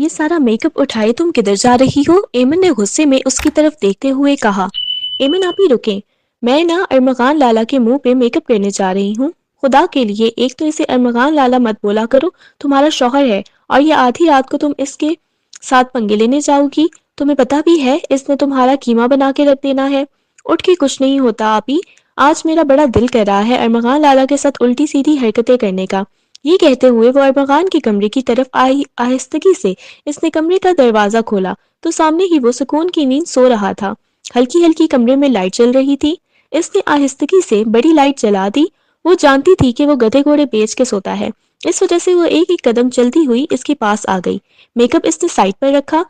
یہ سارا make up اٹھائے تم کدھر جا رہی ہو؟ ایمن نے غصے میں اس کی طرف دیکھتے ہوئے کہا۔ ایمن آپ ہی رکیں، میں نا ارمغان لالا کے منہ پہ میک اپ کرنے جا رہی ہوں۔ خدا کے لیے ایک تو اسے ارمغان لالا مت بولا کرو، تمہارا شوہر ہے، اور یہ آدھی رات کو تم اس کے ساتھ پنگے لینے جاؤ گی؟ تمہیں پتا بھی ہے اس نے تمہارا قیمہ بنا کے رکھ دینا ہے۔ اٹھ کے کچھ نہیں ہوتا آپی، آج میرا بڑا دل کر رہا ہے ارمغان لالا کے ساتھ الٹی سیدھی حرکتیں کرنے کا۔ یہ کہتے ہوئے وہ ارمغان کے کمرے کی طرف آئی۔ آہستگی سے اس نے کمرے کا دروازہ کھولا تو سامنے ہی وہ سکون کی نیند سو رہا تھا۔ ہلکی ہلکی کمرے میں لائٹ جل رہی تھی۔ اس نے آہستگی سے بڑی لائٹ جلا دی۔ وہ جانتی تھی کہ وہ گدھے گھوڑے بیچ کے سوتا ہے، اس وجہ سے وہ ایک ایک قدم چلتی ہوئی اس کے پاس آ گئی۔ میک اپ اس نے سائڈ پر رکھا،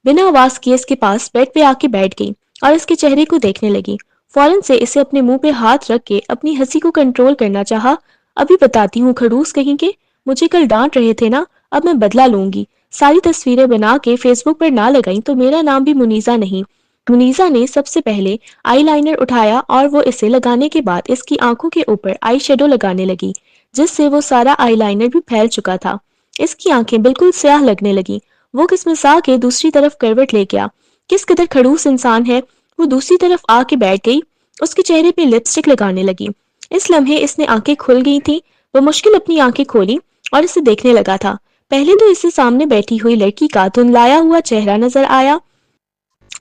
بنا آواز کیے اس کے پاس بیڈ پہ آ کے بیٹھ گئی اور اس کے چہرے کو دیکھنے لگی۔ فوراً سے اسے اپنے منہ پہ ہاتھ رکھ کے اپنی ہنسی کو کنٹرول کرنا چاہا۔ ابھی بتاتی ہوں کھڑوس کہیں کے، مجھے کل ڈانٹ رہے تھے نا، اب میں بدلہ لوں گی۔ ساری تصویریں بنا کے فیس بک پر نہ لگائیں تو میرا نام بھی منیزہ نہیں۔ منیزہ نے سب سے پہلے آئی لائنر اٹھایا اور وہ اسے لگانے کے بعد اس کی آنکھوں کے اوپر آئی شیڈو لگانے لگی، جس سے وہ سارا آئی لائنر بھی پھیل چکا تھا۔ اس کی آنکھیں بالکل سیاہ لگنے لگی۔ وہ قسمسا کے دوسری طرف کروٹ لے گیا۔ کس قدر کھڑوس انسان ہے۔ وہ دوسری طرف آ کے بیٹھ گئی، اس کے چہرے پہ لپسٹک لگانے لگی۔ اس لمحے اس نے آنکھیں کھل گئی تھی۔ وہ مشکل اپنی آنکھیں کھولی اور اسے دیکھنے لگا تھا۔ پہلے تو اسے سامنے بیٹھی ہوئی لڑکی کا دھندلایا ہوا چہرہ نظر آیا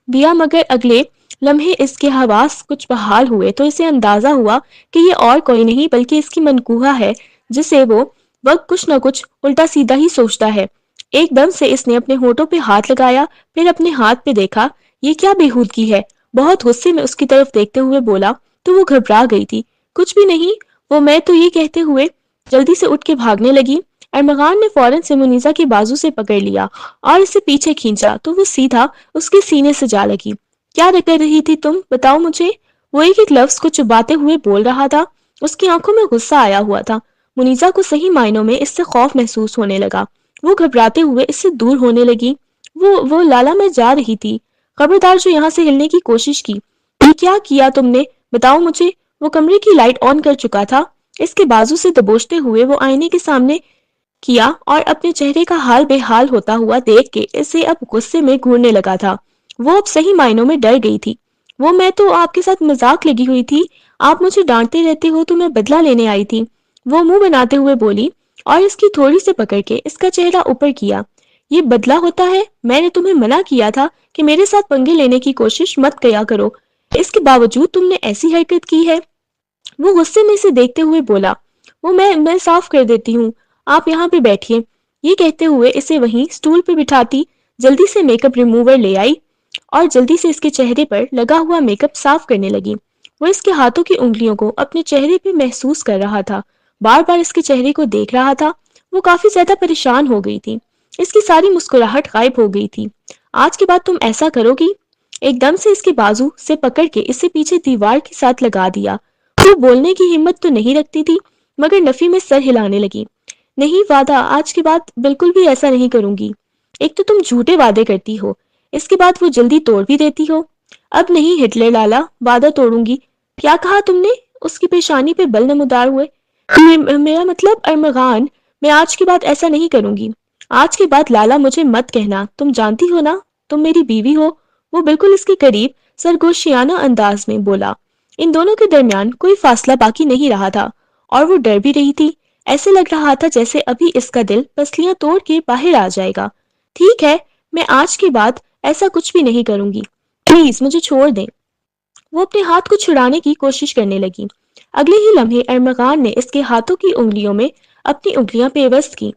بیا، مگر اگلے لمحے اس کے حواس کچھ بحال ہوئے تو اسے اندازہ ہوا کہ یہ اور کوئی نہیں بلکہ اس کی منکوہا ہے، جسے وہ وقت کچھ نہ کچھ الٹا سیدھا ہی سوچتا ہے۔ ایک دم سے اس نے اپنے ہونٹوں پہ ہاتھ لگایا، پھر اپنے ہاتھ پہ دیکھا۔ یہ کیا بےہودگی ہے؟ بہت غصے میں اس کی طرف دیکھتے ہوئے بولا تو وہ گھبرا گئی تھی۔ کچھ بھی نہیں، وہ میں تو یہ کہتے ہوئے جلدی سے اٹھ کے بھاگنے لگی۔ ارمغان نے فوراً سے منیزہ کی بازو سے پکڑ لیا اور اسے پیچھے کھینچا تو وہ سیدھا اس کے سینے سے جا لگی۔ کیا کر رہی تھی تم؟ بتاؤ مجھے۔ وہ ایک ایک لفظ کو چباتے ہوئے بول رہا تھا۔ اس کی آنکھوں میں غصہ آیا ہوا تھا۔ منیزہ کو صحیح معنوں میں اس سے خوف محسوس ہونے لگا۔ وہ گھبراتے ہوئے اس سے دور ہونے لگی۔ وہ لالا، میں جا رہی تھی۔ خبردار جو یہاں سے ہلنے کی کوشش کی۔ یہ کیا کیا تم نے؟ بتاؤ مجھے۔ وہ کمرے کی لائٹ آن کر چکا تھا۔ اس کے بازو سے دبوچتے ہوئے وہ آئینے کے سامنے کیا اور اپنے چہرے کا حال بے حال ہوتا ہوا دیکھ کے اسے اب غصے میں گھورنے لگا تھا۔ وہ اب صحیح معنوں میں ڈر گئی تھی۔ میں تو آپ کے ساتھ مذاق لگی ہوئی تھی، آپ مجھے ڈانٹتے رہتے ہو تو میں بدلہ لینے آئی تھی، وہ منہ بناتے ہوئے بولی اور اس کی تھوڑی سے پکڑ کے اس کا چہرہ اوپر کیا۔ یہ بدلہ ہوتا ہے؟ میں نے تمہیں منع کیا تھا کہ میرے ساتھ پنگے لینے کی کوشش مت کیا کرو، اس کے باوجود تم نے ایسی حرکت کی ہے۔ وہ غصے میں اسے دیکھتے ہوئے بولا۔ میں صاف کر دیتی ہوں، آپ یہاں پہ بیٹھیے۔ یہ کہتے ہوئے اسے وہیں سٹول پہ بٹھاتی جلدی سے میک اپ ریموور لے آئی اور جلدی سے اس کے چہرے پر لگا ہوا میک اپ صاف کرنے لگی۔ وہ اس کے ہاتھوں کی انگلیوں کو اپنے چہرے پہ محسوس کر رہا تھا، بار بار اس کے چہرے کو دیکھ رہا تھا۔ وہ کافی زیادہ پریشان ہو گئی تھی، اس کی ساری مسکراہٹ غائب ہو گئی تھی۔ آج کے بعد تم ایسا کرو گی؟ ایک دم سے اس کے بازو سے پکڑ کے اسے پیچھے دیوار کے ساتھ لگا دیا۔ وہ بولنے کی ہمت تو نہیں رکھتی تھی مگر نفی میں سر ہلانے لگی۔ نہیں، وعدہ، آج کے بعد بالکل بھی ایسا نہیں کروں گی۔ ایک تو تم جھوٹے وعدے کرتی ہو، اس کے بعد وہ جلدی توڑ بھی دیتی ہو۔ اب نہیں ہٹلر لالا، وعدہ توڑوں گی۔ کیا کہا تم نے؟ اس کی پیشانی پہ بل نمودار ہوئے۔ میرا مطلب ارمغان، میں آج کے بعد ایسا نہیں کروں گی۔ آج کے بعد لالا مجھے مت کہنا، تم جانتی ہو نا تم میری بیوی ہو۔ وہ بالکل اس کے قریب سرگوشیانہ انداز میں بولا۔ ان دونوں کے درمیان کوئی فاصلہ باقی نہیں رہا تھا اور وہ ڈر بھی رہی تھی۔ ایسے لگ رہا تھا جیسے ابھی اس کا دل پسلیاں توڑ کے باہر آ جائے گا۔ ٹھیک ہے، میں آج کے بعد ایسا کچھ بھی نہیں کروں گی، پلیز مجھے چھوڑ دیں۔ وہ اپنے ہاتھ کو چھڑانے کی کوشش کرنے لگی۔ اگلے ہی لمحے ارمغان نے اس کے ہاتھوں کی انگلیوں میں اپنی انگلیاں پیوست کی۔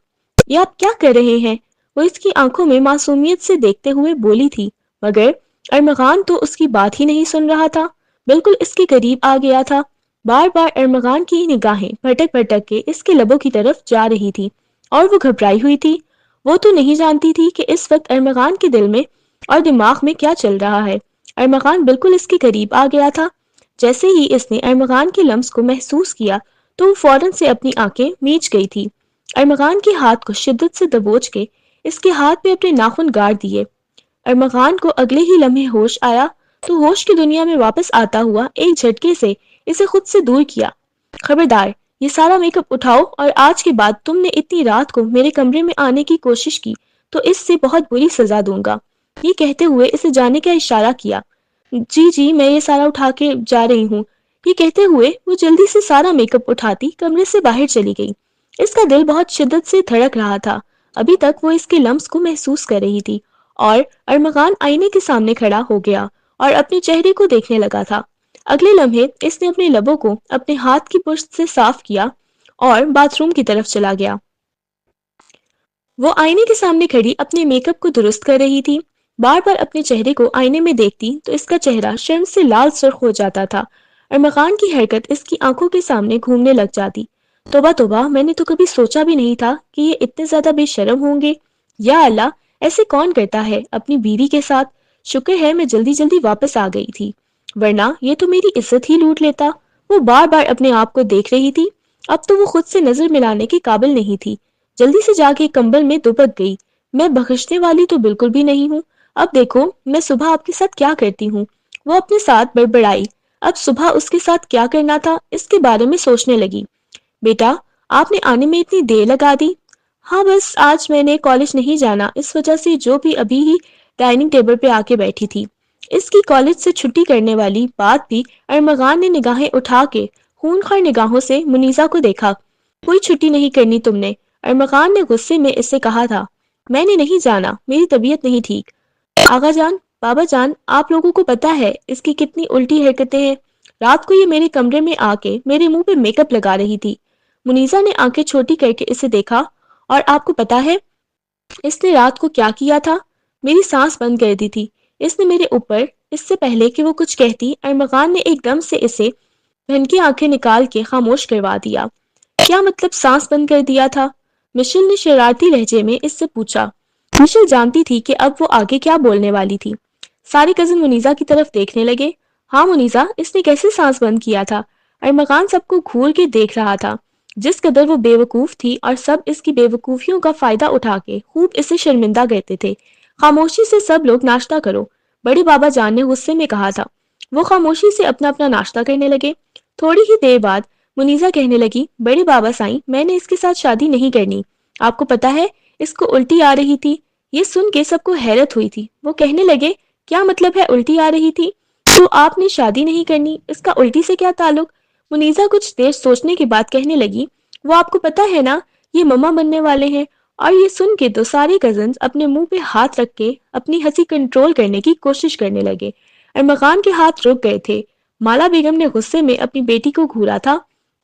یہ آپ کیا کر رہے ہیں؟ وہ اس کی آنکھوں میں معصومیت سے دیکھتے ہوئے بولی تھی، مگر ارمغان تو اس کی بات ہی نہیں سن رہا تھا، بالکل اس کے قریب آ گیا تھا۔ بار بار ارمغان کی نگاہیں بھٹک بھٹک کے اس کے لبوں کی طرف جا رہی تھی اور وہ گھبرائی ہوئی تھی۔ وہ تو نہیں جانتی تھی کہ اس وقت ارمغان کے دل میں اور دماغ میں کیا چل رہا ہے۔ ارمغان بالکل اس کے قریب آ گیا تھا۔ جیسے ہی اس نے ارمغان کے لمس کو محسوس کیا تو وہ فوراً سے اپنی آنکھیں میچ گئی تھی۔ ارمغان کے ہاتھ کو شدت سے دبوچ کے اس کے ہاتھ پہ اپنے ناخن گاڑ دیے۔ ارمغان کو اگلے ہی لمحے ہوش آیا تو ہوش کی دنیا میں واپس آتا ہوا ایک جھٹکے سے اسے خود سے دور کیا۔ خبردار، یہ سارا میک اپ اٹھاؤ اور آج کے بعد تم نے اتنی رات کو میرے کمرے میں آنے کی کوشش کی تو اس سے بہت بری سزا دوں گا۔ یہ کہتے ہوئے اسے جانے کا اشارہ کیا۔ جی جی میں یہ سارا اٹھا کے جا رہی ہوں۔ یہ کہتے ہوئے وہ جلدی سے سارا میک اپ اٹھاتی کمرے سے باہر چلی گئی۔ اس کا دل بہت شدت سے دھڑک رہا تھا۔ ابھی تک وہ اس کے لمس کو محسوس کر رہی تھی اور ارمغان آئینے کے سامنے کھڑا ہو گیا اور اپنے چہرے کو دیکھنے لگا تھا۔ اگلے لمحے اس نے اپنے لبوں کو اپنے ہاتھ کی پشت سے صاف کیا اور باتھ روم کی طرف چلا گیا۔ وہ آئینے کے سامنے کھڑی اپنے میک اپ کو درست کر رہی تھی۔ بار بار اپنے چہرے کو آئینے میں دیکھتی تو اس کا چہرہ شرم سے لال سرخ ہو جاتا تھا اور مکان کی حرکت اس کی آنکھوں کے سامنے گھومنے لگ جاتی۔ توبہ توبہ، میں نے تو کبھی سوچا بھی نہیں تھا کہ یہ اتنے زیادہ بے شرم ہوں گے۔ یا اللہ، ایسے کون کرتا ہے اپنی بیوی کے ساتھ؟ شکر ہے میں جلدی جلدی واپس آ گئی تھی، ورنہ یہ تو میری عزت ہی لوٹ لیتا۔ وہ بار بار اپنے آپ کو دیکھ رہی تھی۔ اب تو وہ خود سے نظر ملانے کے قابل نہیں تھی۔ جلدی سے جا کے کمبل میں دبک گئی۔ میں بخشنے والی تو بالکل بھی نہیں ہوں۔ اب دیکھو میں صبح آپ کے ساتھ کیا کرتی ہوں۔ وہ اپنے ساتھ بڑبڑائی۔ اب صبح اس کے ساتھ کیا کرنا تھا اس کے بارے میں سوچنے لگی۔ بیٹا، آپ نے آنے میں اتنی دیر لگا دی؟ ہاں بس آج میں نے کالج نہیں جانا، اس وجہ سے جو بھی ابھی ہی ڈائننگ ٹیبل پہ آ کے بیٹھی تھی۔ اس کی کالج سے چھٹی کرنے والی بات بھی ارمغان نے نگاہیں اٹھا کے خونخوار نگاہوں سے منیزہ کو دیکھا۔ کوئی چھٹی نہیں کرنی تم نے، ارمغان نے غصے میں اسے کہا تھا۔ میں نے نہیں جانا، میری طبیعت نہیں ٹھیک۔ آغا جان، بابا جان، آپ لوگوں کو پتا ہے اس کی کتنی الٹی حرکتیں ہیں۔ رات کو یہ میرے کمرے میں آ کے میرے منہ پہ میک اپ لگا رہی تھی۔ منیزہ نے آنکھیں چھوٹی کر کے اسے دیکھا۔ اور آپ کو پتا ہے اس نے رات کو کیا کیا تھا؟ میری سانس بند کر دی تھی اس نے میرے اوپر۔ اس سے پہلے کہ وہ کچھ کہتی، ارمغان نے ایک دم سے اسے بھنکی آنکھیں نکال کے خاموش کروا دیا۔ کیا مطلب سانس بند کر دیا تھا؟ مشل نے شرارتی لہجے میں اس سے پوچھا۔ مشل جانتی تھی کہ اب وہ آگے کیا بولنے والی تھی۔ سارے کزن منیزہ کی طرف دیکھنے لگے۔ ہاں منیزہ، اس نے کیسے سانس بند کیا تھا؟ ارمغان سب کو گھور کے دیکھ رہا تھا۔ جس قدر وہ بے وقوف تھی اور سب اس کی بے وقوفیوں کا فائدہ اٹھا کے خوب اسے شرمندہ کرتے تھے۔ خاموشی سے سب لوگ ناشتہ کرو، بڑے بابا جان نے غصے میں کہا تھا۔ وہ خاموشی سے اپنا اپنا ناشتہ کرنے لگے۔ تھوڑی ہی دیر بعد منیزہ کہنے لگی، بڑے بابا سائیں، میں نے اس کے ساتھ شادی نہیں کرنی۔ آپ کو پتا ہے اس کو الٹی آ رہی تھی۔ یہ سن کے سب کو حیرت ہوئی تھی۔ وہ کہنے لگے، کیا مطلب ہے الٹی آ رہی تھی؟ تو آپ نے شادی نہیں کرنی، اس کا الٹی سے کیا تعلق؟ منیزہ کچھ دیر سوچنے کے بعد کہنے لگی، وہ آپ کو پتا ہے نا یہ مما بننے والے ہیں۔ اور یہ سن کے تو سارے کزنز اپنے منہ پہ ہاتھ رکھ کے اپنی ہنسی کنٹرول کرنے کی کوشش کرنے لگے۔ ارمغان کے ہاتھ رک گئے تھے۔ مالا بیگم نے غصے میں اپنی بیٹی کو گھورا تھا۔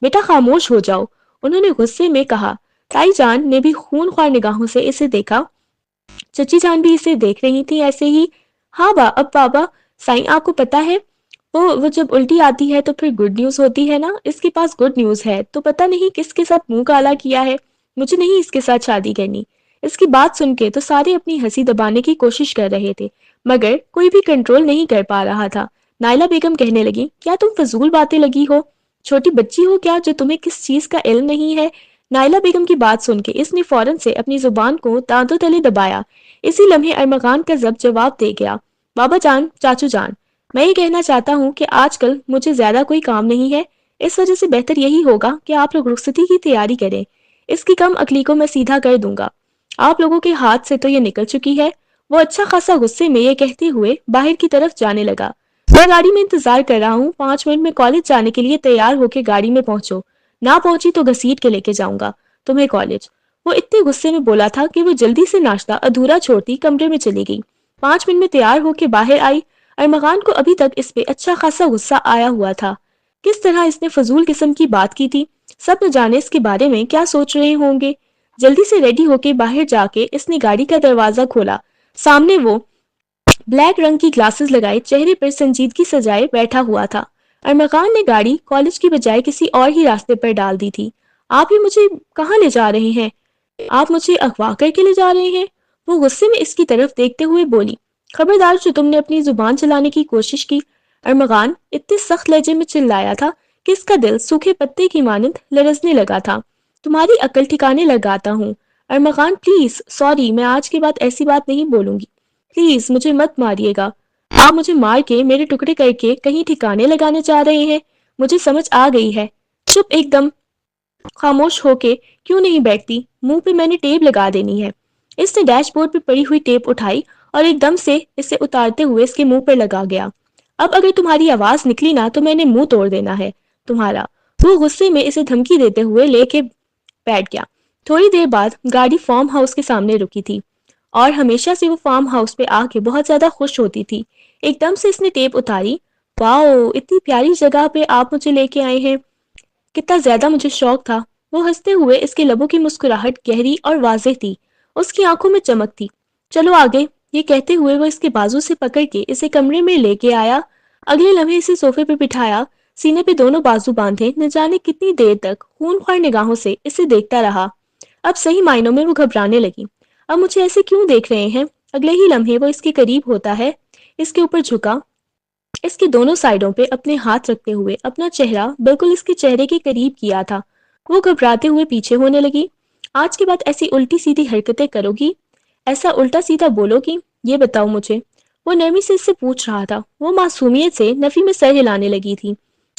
بیٹا خاموش ہو جاؤ، انہوں نے غصے میں کہا۔ تائی جان نے بھی خون خوار نگاہوں سے اسے دیکھا۔ چچی جان بھی اسے دیکھ رہی تھی ایسے ہی۔ ہاں اب بابا سائیں، آپ کو پتا ہے وہ جب الٹی آتی ہے تو پھر گڈ نیوز ہوتی ہے نا، اس کے پاس گڈ نیوز ہے، تو پتہ نہیں کس کے ساتھ منہ کالا کیا ہے۔ مجھے نہیں اس کے ساتھ شادی کرنی۔ اس کی بات سن کے تو سارے اپنی ہنسی دبانے کی کوشش کر رہے تھے، مگر کوئی بھی کنٹرول نہیں کر پا رہا تھا۔ نائلہ بیگم کہنے لگی، کیا تم فضول باتیں لگی ہو؟ چھوٹی بچی ہو کیا جو تمہیں کس چیز کا علم نہیں ہے؟ نائلہ بیگم کی بات سن کے اس نے فوراً سے اپنی زبان کو دانتوں تلے دبایا۔ اسی لمحے ارمغان کا ضبط جواب دے گیا، بابا جان، چاچو جان، میں یہ کہنا چاہتا ہوں کہ آج کل مجھے زیادہ کوئی کام نہیں ہے، اس وجہ سے بہتر یہی ہوگا کہ آپ لوگ رخصتی کی تیاری کریں۔ اس کی کم عقلی کو میں سیدھا کر دوں گا۔ آپ لوگوں کے ہاتھ سے تو یہ نکل چکی ہے۔ وہ اچھا خاصا غصے میں یہ کہتے ہوئے باہر کی طرف جانے لگا۔ میں گاڑی میں انتظار کر رہا ہوں، 5 منٹ میں کالج جانے کے لیے تیار ہو کے گاڑی میں پہنچو، نہ پہنچی تو گھسیٹ کے لے کے جاؤں گا تمہیں کالج۔ وہ اتنے غصے میں بولا تھا کہ وہ جلدی سے ناشتہ ادھورا چھوڑتی کمرے میں چلی گئی۔ 5 منٹ میں تیار ہو کے باہر آئی۔ ارمغان کو ابھی تک اس پہ اچھا خاصا غصہ آیا ہوا تھا۔ کس طرح اس نے فضول قسم کی بات کی تھی، سب نہ جانے اس کے بارے میں کیا سوچ رہے ہوں گے۔ جلدی سے ریڈی ہو کے باہر جا کے اس نے گاڑی کا دروازہ کھولا۔ سامنے وہ بلیک رنگ کی گلاسز لگائے، چہرے پر سنجیدگی سجائے بیٹھا ہوا تھا۔ ارمغان نے گاڑی کالج کی بجائے کسی اور ہی راستے پر ڈال دی تھی۔ آپ ہی مجھے کہاں لے جا رہے ہیں؟ آپ مجھے اغوا کر کے لے جا رہے ہیں؟ وہ غصے میں اس کی طرف دیکھتے ہوئے بولی۔ خبردار جو تم نے اپنی زبان چلانے کی کوشش کی۔ ارمغان اتنے سخت لہجے میں چلایا تھا کہ اس کا دل سوکھے پتے کی مانند لرزنے لگا تھا۔ تمہاری عقل ٹھکانے لگاتا ہوں ارمغان، پلیز، سوری، میں آج کے بعد ایسی بات نہیں بولوں گی، پلیز مجھے مت ماریے گا۔ آپ مجھے مار کے میرے ٹکڑے کر کے کہیں ٹھکانے لگانے چاہ رہے ہیں، مجھے سمجھ آ گئی ہے۔ چپ، ایک دم خاموش ہو کے کیوں نہیں بیٹھتی؟ منہ پہ میں نے ٹیپ لگا دینی ہے۔ اس نے ڈیش بورڈ پہ پڑی ہوئی ٹیپ اٹھائی اور ایک دم سے اسے اتارتے ہوئے اس کے منہ پر لگا گیا۔ اب اگر تمہاری آواز نکلی نا تو میں نے منہ توڑ دینا ہے تمہارا۔ وہ غصے میں اسے دھمکی دیتے ہوئے لے کے بیٹھ گیا۔ تھوڑی دیر بعد گاڑی فارم ہاؤس کے سامنے رکی تھی اور ہمیشہ سے وہ فارم ہاؤس پہ آ کے بہت زیادہ خوش ہوتی تھی۔ ایک دم سے اس نے ٹیپ اتاری۔ واؤ، اتنی پیاری جگہ پہ آپ مجھے لے کے آئے ہیں، کتنا زیادہ مجھے شوق تھا۔ وہ ہنستے ہوئے، اس کے لبوں کی مسکراہٹ گہری اور واضح تھی، اس کی آنکھوں میں چمک تھی۔ چلو آگے، یہ کہتے ہوئے وہ اس کے بازو سے پکڑ کے اسے کمرے میں لے کے آیا۔ اگلے لمحے اسے صوفے پہ بٹھایا، سینے پہ دونوں بازو باندھے، نہ جانے کتنی دیر تک خون خوار نگاہوں سے اسے دیکھتا رہا۔ اب صحیح معنوں میں وہ گھبرانے لگی۔ اب مجھے ایسے کیوں دیکھ رہے ہیں؟ اگلے ہی لمحے وہ اس کے قریب ہوتا ہے، اس کے اوپر جھکا، اس کے دونوں سائڈوں پہ اپنے ہاتھ رکھتے ہوئے اپنا چہرہ بالکل اس کے چہرے کے قریب کیا تھا۔ وہ گھبراتے ہوئے پیچھے ہونے لگی۔ آج کے بعد ایسی الٹی سیدھی حرکتیں کرو گی؟ ایسا الٹا سیدھا بولو گی؟ یہ بتاؤ مجھے، وہ نرمی سے اس سے پوچھ رہا تھا۔ وہ معصومیت سے نفی میں سر ہلانے لگی تھی۔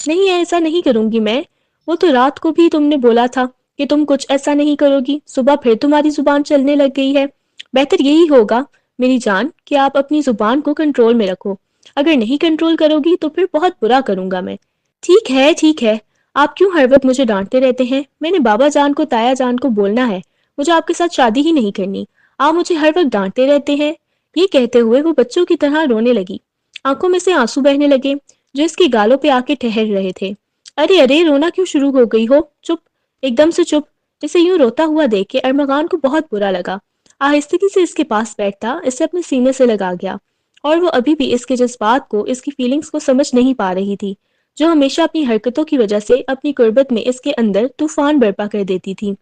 نہیں، ایسا نہیں کروں گی میں۔ وہ تو رات کو بھی تم نے بولا تھا کہ تم کچھ ایسا نہیں کرو گی، صبح پھر تمہاری زبان چلنے لگ گئی ہے۔ بہتر یہی ہوگا میری جان کہ آپ اپنی زبان کو کنٹرول میں رکھو، اگر نہیں کنٹرول کرو گی تو پھر بہت برا کروں گا میں۔ ٹھیک ہے ٹھیک ہے، آپ کیوں ہر وقت مجھے ڈانٹتے رہتے ہیں؟ میں نے بابا جان کو، تایا جان کو بولنا ہے مجھے آپ کے ساتھ شادی ہی نہیں کرنی، آپ مجھے ہر وقت ڈانٹتے رہتے ہیں۔ یہ کہتے ہوئے وہ بچوں کی طرح رونے لگی، آنکھوں میں سے آنسو بہنے لگے جو اس کی گالوں پہ آ کے ٹھہر رہے تھے۔ ارے ارے، رونا کیوں شروع ہو گئی ہو؟ چپ، ایک دم سے چپ۔ اسے یوں روتا ہوا دیکھ کے ارمغان کو بہت برا لگا۔ آہستگی سے اس کے پاس بیٹھتا اسے اپنے سینے سے لگا گیا، اور وہ ابھی بھی اس کے جذبات کو، اس کی فیلنگز کو سمجھ نہیں پا رہی تھی، جو ہمیشہ اپنی حرکتوں کی وجہ سے اپنی قربت میں اس کے اندر طوفان برپا کر دیتی تھی۔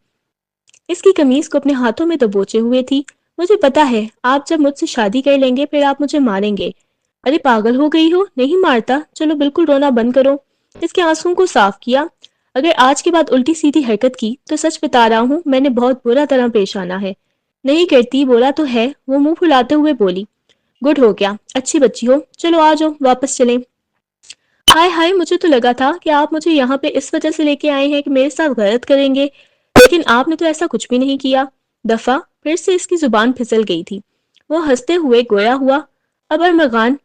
اس کی قمیض کو اپنے ہاتھوں میں دبوچے ہوئے تھی۔ مجھے پتا ہے، آپ جب مجھ سے شادی کر لیں گے پھر آپ مجھے ماریں گے۔ ارے پاگل ہو گئی ہو؟ نہیں مارتا، چلو بالکل رونا بند کرو۔ اس کے آنسوؤں کو صاف کیا۔ اگر آج کے بعد الٹی سیدھی حرکت کی تو سچ بتا رہا ہوں، میں نے بہت برا طرح پیش آنا ہے۔ نہیں کرتی، بولا تو ہے، وہ منہ پھلاتے ہوئے بولی۔ گڈ ہو گیا، اچھی بچی ہو، چلو آ جاؤ واپس چلیں۔ ہائے ہائے، مجھے تو لگا تھا کہ آپ مجھے یہاں پہ اس وجہ سے لے کے آئے ہیں کہ میرے ساتھ غلط کریں گے، لیکن آپ نے تو ایسا کچھ بھی نہیں کیا۔ دفعہ پھر سے اس کی زبان پھسل گئی تھی۔ وہ ہنستے ہوئے گویا ہوا۔ اب ارمغان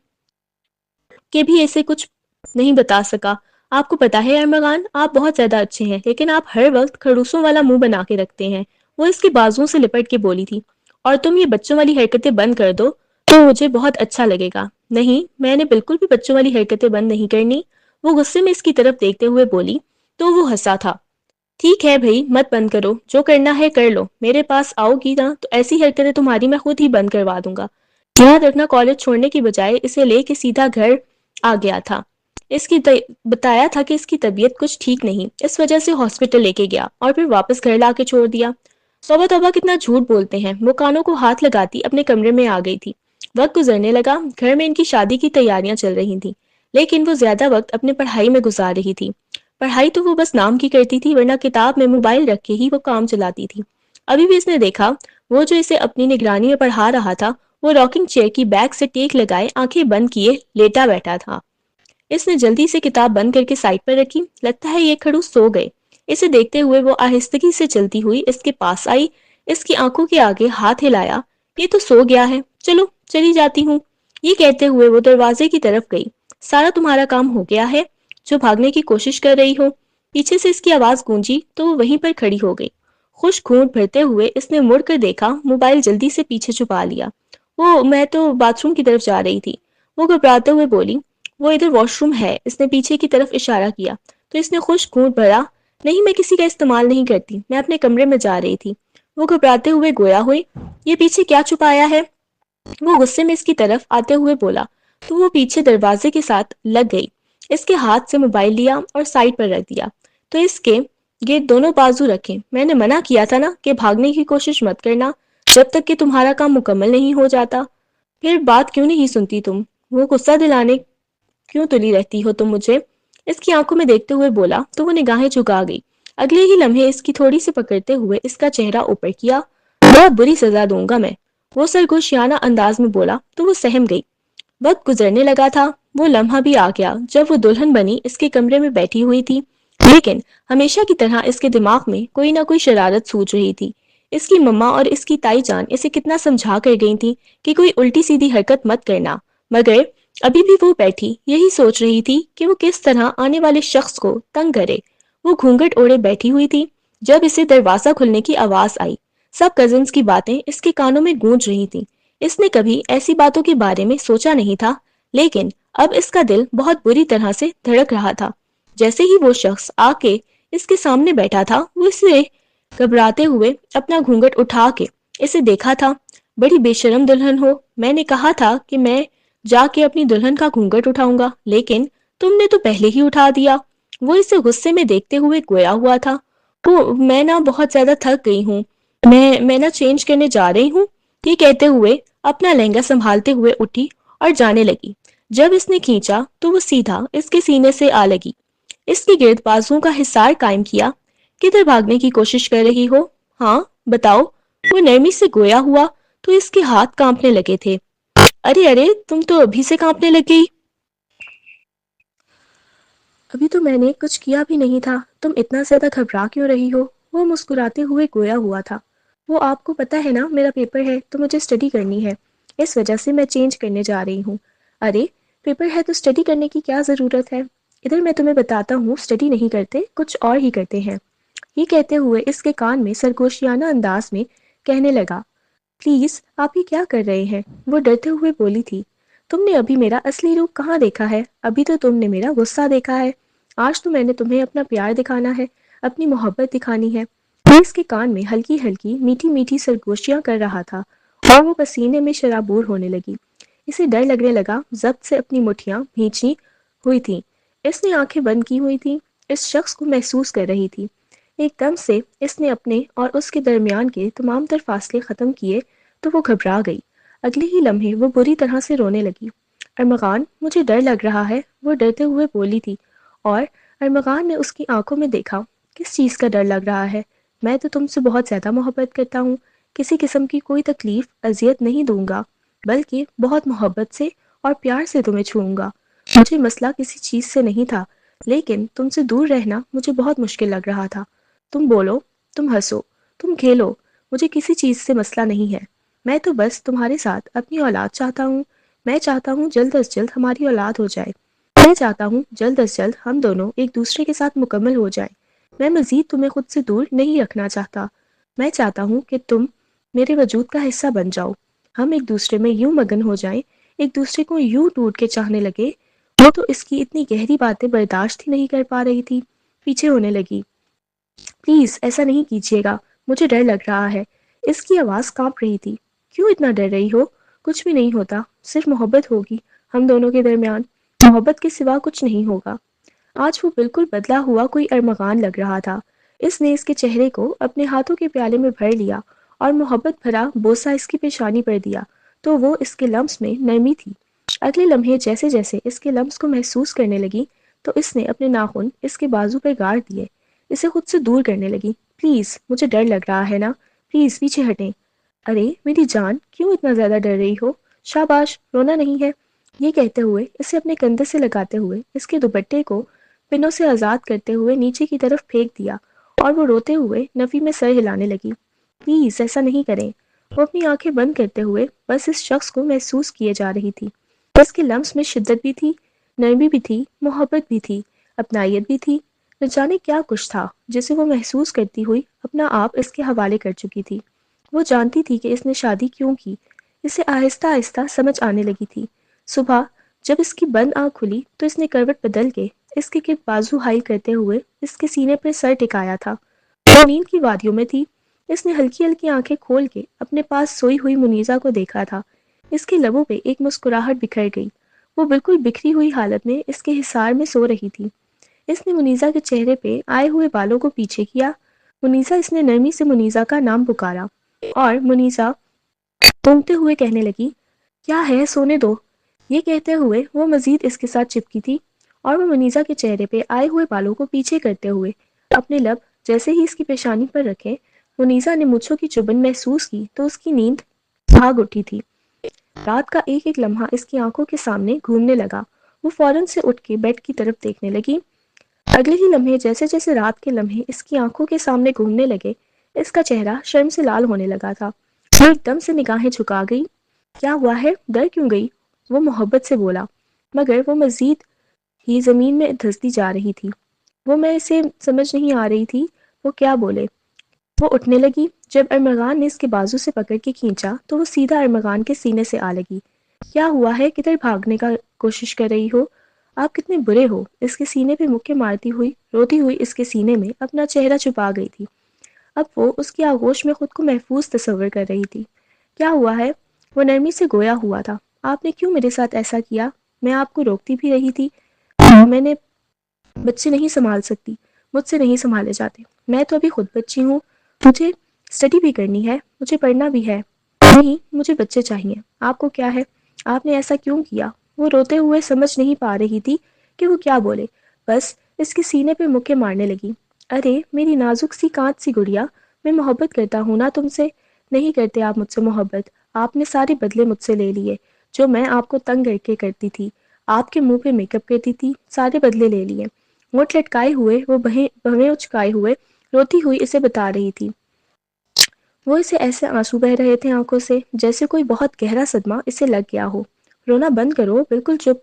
کہ بھی اسے کچھ نہیں بتا سکا۔ آپ کو پتا ہے ارمغان، آپ بہت زیادہ اچھے ہیں، لیکن آپ ہر وقت خڑوسوں والا منہ بنا کے رکھتے ہیں۔ وہ اس کے بازوؤں سے لپٹ کے بولی تھی۔ اور تم یہ بچوں والی حرکتیں بند کر دو تو مجھے بہت اچھا لگے گا۔ نہیں، میں نے بالکل بھی بچوں والی حرکتیں بند نہیں کرنی، وہ غصے میں اس کی طرف دیکھتے ہوئے بولی۔ تو وہ ہنسا تھا۔ ٹھیک ہے بھئی، مت بند کرو، جو کرنا ہے کر لو، میرے پاس آؤ گی نا تو ایسی حرکتیں تمہاری میں خود ہی بند کروا دوں گا۔ یاد رکھنا، کالج چھوڑنے کی بجائے اسے لے کے سیدھا گھر آ گیا تھا۔ اس کی بتایا تھا کہ اس کی طبیعت کچھ ٹھیک نہیں، اس وجہ سے ہاسپٹل لے کے گیا اور پھر واپس گھر لا کے چھوڑ دیا۔ توبہ توبہ، کتنا جھوٹ بولتے ہیں۔ وہ کانوں کو ہاتھ لگاتی اپنے کمرے میں آ گئی تھی۔ وقت گزرنے لگا، گھر میں ان کی شادی کی تیاریاں چل رہی تھیں، لیکن وہ زیادہ وقت اپنے پڑھائی میں گزار رہی تھی۔ پڑھائی تو وہ بس نام کی کرتی تھی، ورنہ کتاب میں موبائل رکھ کے ہی وہ کام چلاتی تھی۔ ابھی بھی اس نے دیکھا، وہ جو اسے اپنی نگرانی میں پڑھا رہا تھا، وہ راکنگ چیئر کی بیک سے ٹیک لگائے، آنکھیں بند کیے لیٹا بیٹھا تھا۔ اس نے جلدی سے کتاب بند کر کے سائڈ پر رکھی۔ لگتا ہے یہ کھڑوس سو گئے۔ اسے دیکھتے ہوئے وہ آہستگی سے چلتی ہوئی اس کے پاس آئی، اس کی آنکھوں کے آگے ہاتھ ہلایا۔ یہ تو سو گیا ہے، چلو چلی جاتی ہوں۔ یہ کہتے ہوئے وہ دروازے کی طرف گئی۔ سارا تمہارا کام ہو گیا ہے جو بھاگنے کی کوشش کر رہی ہو؟ پیچھے سے اس کی آواز گونجی تو وہ وہیں پر کھڑی ہو گئی۔ خوش گھونٹ بھرتے ہوئے اس نے مڑ کر دیکھا، موبائل جلدی سے پیچھے چھپا لیا۔ میں تو باتھ روم کی طرف جا رہی تھی، وہ گھبراتے ہوئے بولی۔ وہ ادھر واش روم ہے، اس نے پیچھے کی طرف اشارہ کیا تو اس نے خوش گھونٹ بھرا۔ نہیں، میں کسی کا استعمال نہیں کرتی، میں اپنے کمرے میں جا رہی تھی۔ وہ گھبراتے ہوئے گویا ہوئی، یہ پیچھے کیا چھپایا ہے؟ وہ غصے میں اس کی طرف آتے ہوئے بولا تو وہ پیچھے دروازے کے ساتھ لگ گئی، اس کے ہاتھ سے موبائل لیا اور سائڈ پر رکھ دیا۔ تو اس کے گرد دونوں بازو رکھے۔ میں نے منع کیا تھا نا کہ بھاگنے کی کوشش مت کرنا جب تک کہ تمہارا کام مکمل نہیں ہو جاتا۔ پھر بات کیوں نہیں سنتی تم؟ وہ غصہ دلانے کیوں تلی رہتی ہو تم مجھے؟ اس کی آنکھوں میں دیکھتے ہوئے بولا تو وہ نگاہیں جھکا گئی۔ اگلے ہی لمحے اس کی تھوڑی سی پکڑتے ہوئے اس کا چہرہ اوپر کیا۔ بہت بری سزا دوں گا میں، وہ سرگوشیانہ انداز میں بولا تو وہ سہم گئی۔ وقت گزرنے لگا تھا، وہ لمحہ بھی آ گیا جب وہ دلہن بنی اس کے کمرے میں بیٹھی ہوئی تھی، لیکن ہمیشہ کی طرح اس کے دماغ میں کوئی نہ کوئی شرارت سوچ رہی تھی۔ اس کی مما اور اس کی تائی جان اسے کتنا سمجھا کر گئی تھی کہ کوئی الٹی سیدھی حرکت مت کرنا، مگر ابھی بھی وہ بیٹھی یہی سوچ رہی تھی کہ وہ کس طرح آنے والے شخص کو تنگ کرے۔ وہ گھونگھٹ اوڑے بیٹھی ہوئی تھی جب اسے دروازہ کھلنے کی آواز آئی۔ سب کزنز کی باتیں اس کے کانوں میں گونج رہی تھیں۔ اس نے کبھی ایسی باتوں کے بارے میں سوچا نہیں تھا، لیکن اب اس کا دل بہت بری طرح سے دھڑک رہا تھا۔ جیسے ہی وہ شخص آ کے اس کے سامنے بیٹھا تھا، وہ اسے گھبراتے ہوئے اپنا گھونگھٹ اٹھا کے اسے دیکھا تھا۔ بڑی بے شرم دلہن ہو، میں نے کہا تھا کہ میں جا کے اپنی دلہن کا گھونگھٹ اٹھاؤں گا، لیکن تم نے تو پہلے ہی اٹھا دیا۔ وہ اسے غصے میں دیکھتے ہوئے گویا ہوا تھا۔ میں نا بہت زیادہ تھک گئی ہوں، میں نا چینج کرنے جا رہی ہوں، یہ کہتے ہوئے اپنا لہنگا سنبھالتے ہوئے اٹھی اور جانے لگی۔ جب اس نے کھینچا تو وہ سیدھا اس کے سینے سے آ لگی، اس کے گرد بازوؤں کا حصار قائم کیا۔ کدھر بھاگنے کی کوشش کر رہی ہو؟ ہاں بتاؤ۔ وہ نرمی سے گویا ہوا تو اس کے ہاتھ کانپنے لگے تھے۔ ارے ارے، تم تو ابھی سے کانپنے لگ گئی۔ ابھی تو میں نے کچھ کیا بھی نہیں تھا، تم اتنا زیادہ گھبرا کیوں رہی ہو؟ وہ مسکراتے ہوئے گویا ہوا تھا۔ وہ آپ کو پتہ ہے نا میرا پیپر ہے تو مجھے اسٹڈی کرنی ہے، اس وجہ سے میں چینج کرنے جا رہی ہوں۔ ارے پیپر ہے تو اسٹڈی کرنے کی کیا ضرورت ہے؟ ادھر میں تمہیں بتاتا ہوں، اسٹڈی نہیں کرتے، کچھ اور ہی کرتے ہیں۔ یہ کہتے ہوئے اس کے کان میں سرگوشیانہ انداز میں کہنے لگا، پلیز آپ یہ کیا کر رہے ہیں؟ وہ ڈرتے ہوئے بولی تھی، تم نے ابھی میرا اصلی روپ کہاں دیکھا ہے؟ ابھی تو تم نے میرا غصہ دیکھا ہے، آج تو میں نے تمہیں اپنا پیار دکھانا ہے، اپنی محبت دکھانی ہے۔ وہ اس کے کان میں ہلکی ہلکی میٹھی میٹھی سرگوشیاں کر رہا تھا اور وہ پسینے میں شرابور ہونے لگی۔ اسے ڈر لگنے لگا، ضبط سے اپنی مٹھیاں بھینچی ہوئی تھیں۔ اس نے آنکھیں بند کی ہوئی تھیں، اس شخص کو محسوس کر رہی تھی۔ ایک دم سے اس نے اپنے اور اس کے درمیان کے تمام تر فاصلے ختم کیے تو وہ گھبرا گئی۔ اگلے ہی لمحے وہ بری طرح سے رونے لگی۔ ارمغان، مجھے ڈر لگ رہا ہے، وہ ڈرتے ہوئے بولی تھی، اور ارمغان نے اس کی آنکھوں میں دیکھا۔ کس چیز کا ڈر لگ رہا ہے؟ میں تو تم سے بہت زیادہ محبت کرتا ہوں، کسی قسم کی کوئی تکلیف اذیت نہیں دوں گا، بلکہ بہت محبت سے اور پیار سے تمہیں چھوؤں گا۔ مجھے مسئلہ کسی چیز سے نہیں تھا، لیکن تم سے دور رہنا مجھے بہت مشکل لگ رہا تھا۔ تم بولو، تم ہنسو، تم کھیلو، مجھے کسی چیز سے مسئلہ نہیں ہے۔ میں تو بس تمہارے ساتھ اپنی اولاد چاہتا ہوں۔ میں چاہتا ہوں جلد از جلد ہماری اولاد ہو جائے۔ میں چاہتا ہوں جلد از جلد ہم دونوں ایک دوسرے کے ساتھ مکمل ہو جائیں۔ میں مزید تمہیں خود سے دور نہیں رکھنا چاہتا۔ میں چاہتا ہوں کہ تم میرے وجود کا حصہ بن جاؤ۔ ہم ایک دوسرے میں یوں مگن ہو جائیں، ایک دوسرے کو یوں ٹوٹ کے چاہنے لگے۔ وہ تو اس کی اتنی گہری باتیں برداشت ہی نہیں کر پا رہی تھی، پیچھے ہونے لگی۔ پلیز ایسا نہیں کیجیے گا، مجھے ڈر لگ رہا ہے۔ اس کی آواز کانپ رہی تھی۔ کیوں اتنا ڈر رہی ہو؟ کچھ بھی نہیں ہوتا، صرف محبت ہوگی ہم دونوں کے درمیان، محبت کے سوا کچھ نہیں ہوگا۔ آج وہ بالکل بدلا ہوا کوئی ارمغان لگ رہا تھا۔ اس نے اس کے چہرے کو اپنے ہاتھوں کے پیالے میں بھر لیا اور محبت بھرا بوسہ اس کی پیشانی پر دیا تو وہ اس کے لمس میں نرمی تھی۔ اگلے لمحے جیسے جیسے اس کے لمس کو محسوس کرنے لگی تو اس نے اپنے ناخن اس کے بازو پر گاڑ دیے، اسے خود سے دور کرنے لگی۔ پلیز، مجھے ڈر لگ رہا ہے نا، پلیز پیچھے ہٹیں۔ ارے میری جان، کیوں اتنا زیادہ ڈر رہی ہو؟ شاباش، رونا نہیں ہے۔ یہ کہتے ہوئے اسے اپنے کندھے سے لگاتے ہوئے اس کے دوپٹے کو پنوں سے آزاد کرتے ہوئے نیچے کی طرف پھینک دیا اور وہ روتے ہوئے نفی میں سر ہلانے لگی۔ پلیز ایسا نہیں کریں۔ وہ اپنی آنکھیں بند کرتے ہوئے بس اس شخص کو محسوس کیے جا رہی تھی۔ اس کے لمس میں شدت بھی تھی، نرمی بھی تھی، محبت بھی تھی، اپنائیت بھی تھی۔ نہ جانے کیا کچھ تھا جسے وہ محسوس کرتی ہوئی اپنا آپ اس کے حوالے کر چکی تھی۔ وہ جانتی تھی کہ اس نے شادی کیوں کی، اسے آہستہ آہستہ سمجھ آنے لگی تھی۔ صبح جب اس کی بند آنکھ کھلی تو اس نے کروٹ بدل کے اس کے گرد بازو حائل کرتے ہوئے اس کے سینے پر سر ٹکایا تھا۔ وہ نیند کی وادیوں میں تھی۔ اس نے ہلکی ہلکی آنکھیں کھول کے اپنے پاس سوئی ہوئی منیزہ کو دیکھا تھا۔ اس کے لبوں پہ ایک مسکراہٹ بکھر گئی۔ وہ بالکل بکھری ہوئی حالت میں اس کے حصار میں سو رہی تھی۔ اس نے منیزہ کے چہرے پہ آئے ہوئے بالوں کو پیچھے کیا۔ منیزہ، اس نے نرمی سے منیزہ کا نام پکارا اور منیزہ تونگتے ہوئے کہنے لگی، کیا ہے، سونے دو۔ یہ کہتے ہوئے وہ مزید اس کے ساتھ چپکی تھی اور وہ منیزہ کے چہرے پہ آئے ہوئے بالوں کو پیچھے کرتے ہوئے اپنے لب جیسے ہی اس کی پیشانی پر رکھے، منیزہ نے مچھوں کی چبھن محسوس کی تو اس کی نیند بھاگ اٹھی تھی۔ رات کا ایک ایک لمحہ اس کی آنکھوں کے سامنے گھومنے لگا۔ وہ فوراً سے اٹھ کے بیڈ کی طرف دیکھنے لگی۔ اگلے ہی لمحے جیسے جیسے رات کے لمحے اس کی آنکھوں کے سامنے گھومنے لگے، اس کا چہرہ شرم سے لال ہونے لگا تھا۔ وہ ایک دم سے نگاہیں جھکا گئی۔ کیا ہوا ہے؟ ڈر کیوں گئی؟ وہ محبت سے بولا، مگر وہ مزید ہی زمین میں دھستی جا رہی تھی۔ وہ میں اسے سمجھ نہیں آ رہی تھی وہ کیا بولے۔ وہ اٹھنے لگی۔ جب ارمغان نے اس کے بازو سے پکڑ کے کھینچا تو وہ سیدھا ارمغان کے سینے سے آ لگی۔ کیا ہوا ہے؟ کدھر بھاگنے کا کوشش کر رہی ہو؟ آپ کتنے برے ہو؟ اس کے سینے پہ مکے مارتی ہوئی روتی ہوئی اس کے سینے میں اپنا چہرہ چھپا گئی تھی۔ اب وہ اس کی آغوش میں خود کو محفوظ تصور کر رہی تھی۔ کیا ہوا ہے؟ وہ نرمی سے گویا ہوا تھا۔ آپ نے کیوں میرے ساتھ ایسا کیا؟ میں آپ کو روکتی بھی رہی تھی۔ میں نے بچے نہیں سنبھال سکتی، مجھ سے نہیں سنبھالے جاتے۔ میں تو ابھی خود بچی ہوں، مجھے اسٹڈی بھی کرنی ہے، مجھے پڑھنا بھی ہے۔ نہیں، مجھے بچے چاہیے۔ آپ کو کیا ہے؟ آپ نے ایسا کیوں کیا؟ وہ روتے ہوئے سمجھ نہیں پا رہی تھی کہ وہ کیا بولے، بس اس کے سینے پہ مکے مارنے لگی۔ ارے میری نازک سی کانچ سی گڑیا، میں محبت کرتا ہوں نا تم سے۔ نہیں کرتے آپ مجھ سے محبت، آپ نے سارے بدلے مجھ سے لے لیے۔ جو میں آپ کو تنگ کر کے کرتی تھی، آپ کے منہ پہ میک اپ کرتی تھی، سارے بدلے لے لیے۔ ہونٹ لٹکائے ہوئے وہ بھویں اچکائے ہوئے روتی ہوئی اسے بتا رہی تھی۔ وہ اسے ایسے آنسو بہ رہے تھے آنکھوں سے جیسے کوئی بہت گہرا صدمہ اسے لگ گیا ہو۔ رونا بند کرو، بالکل چپ۔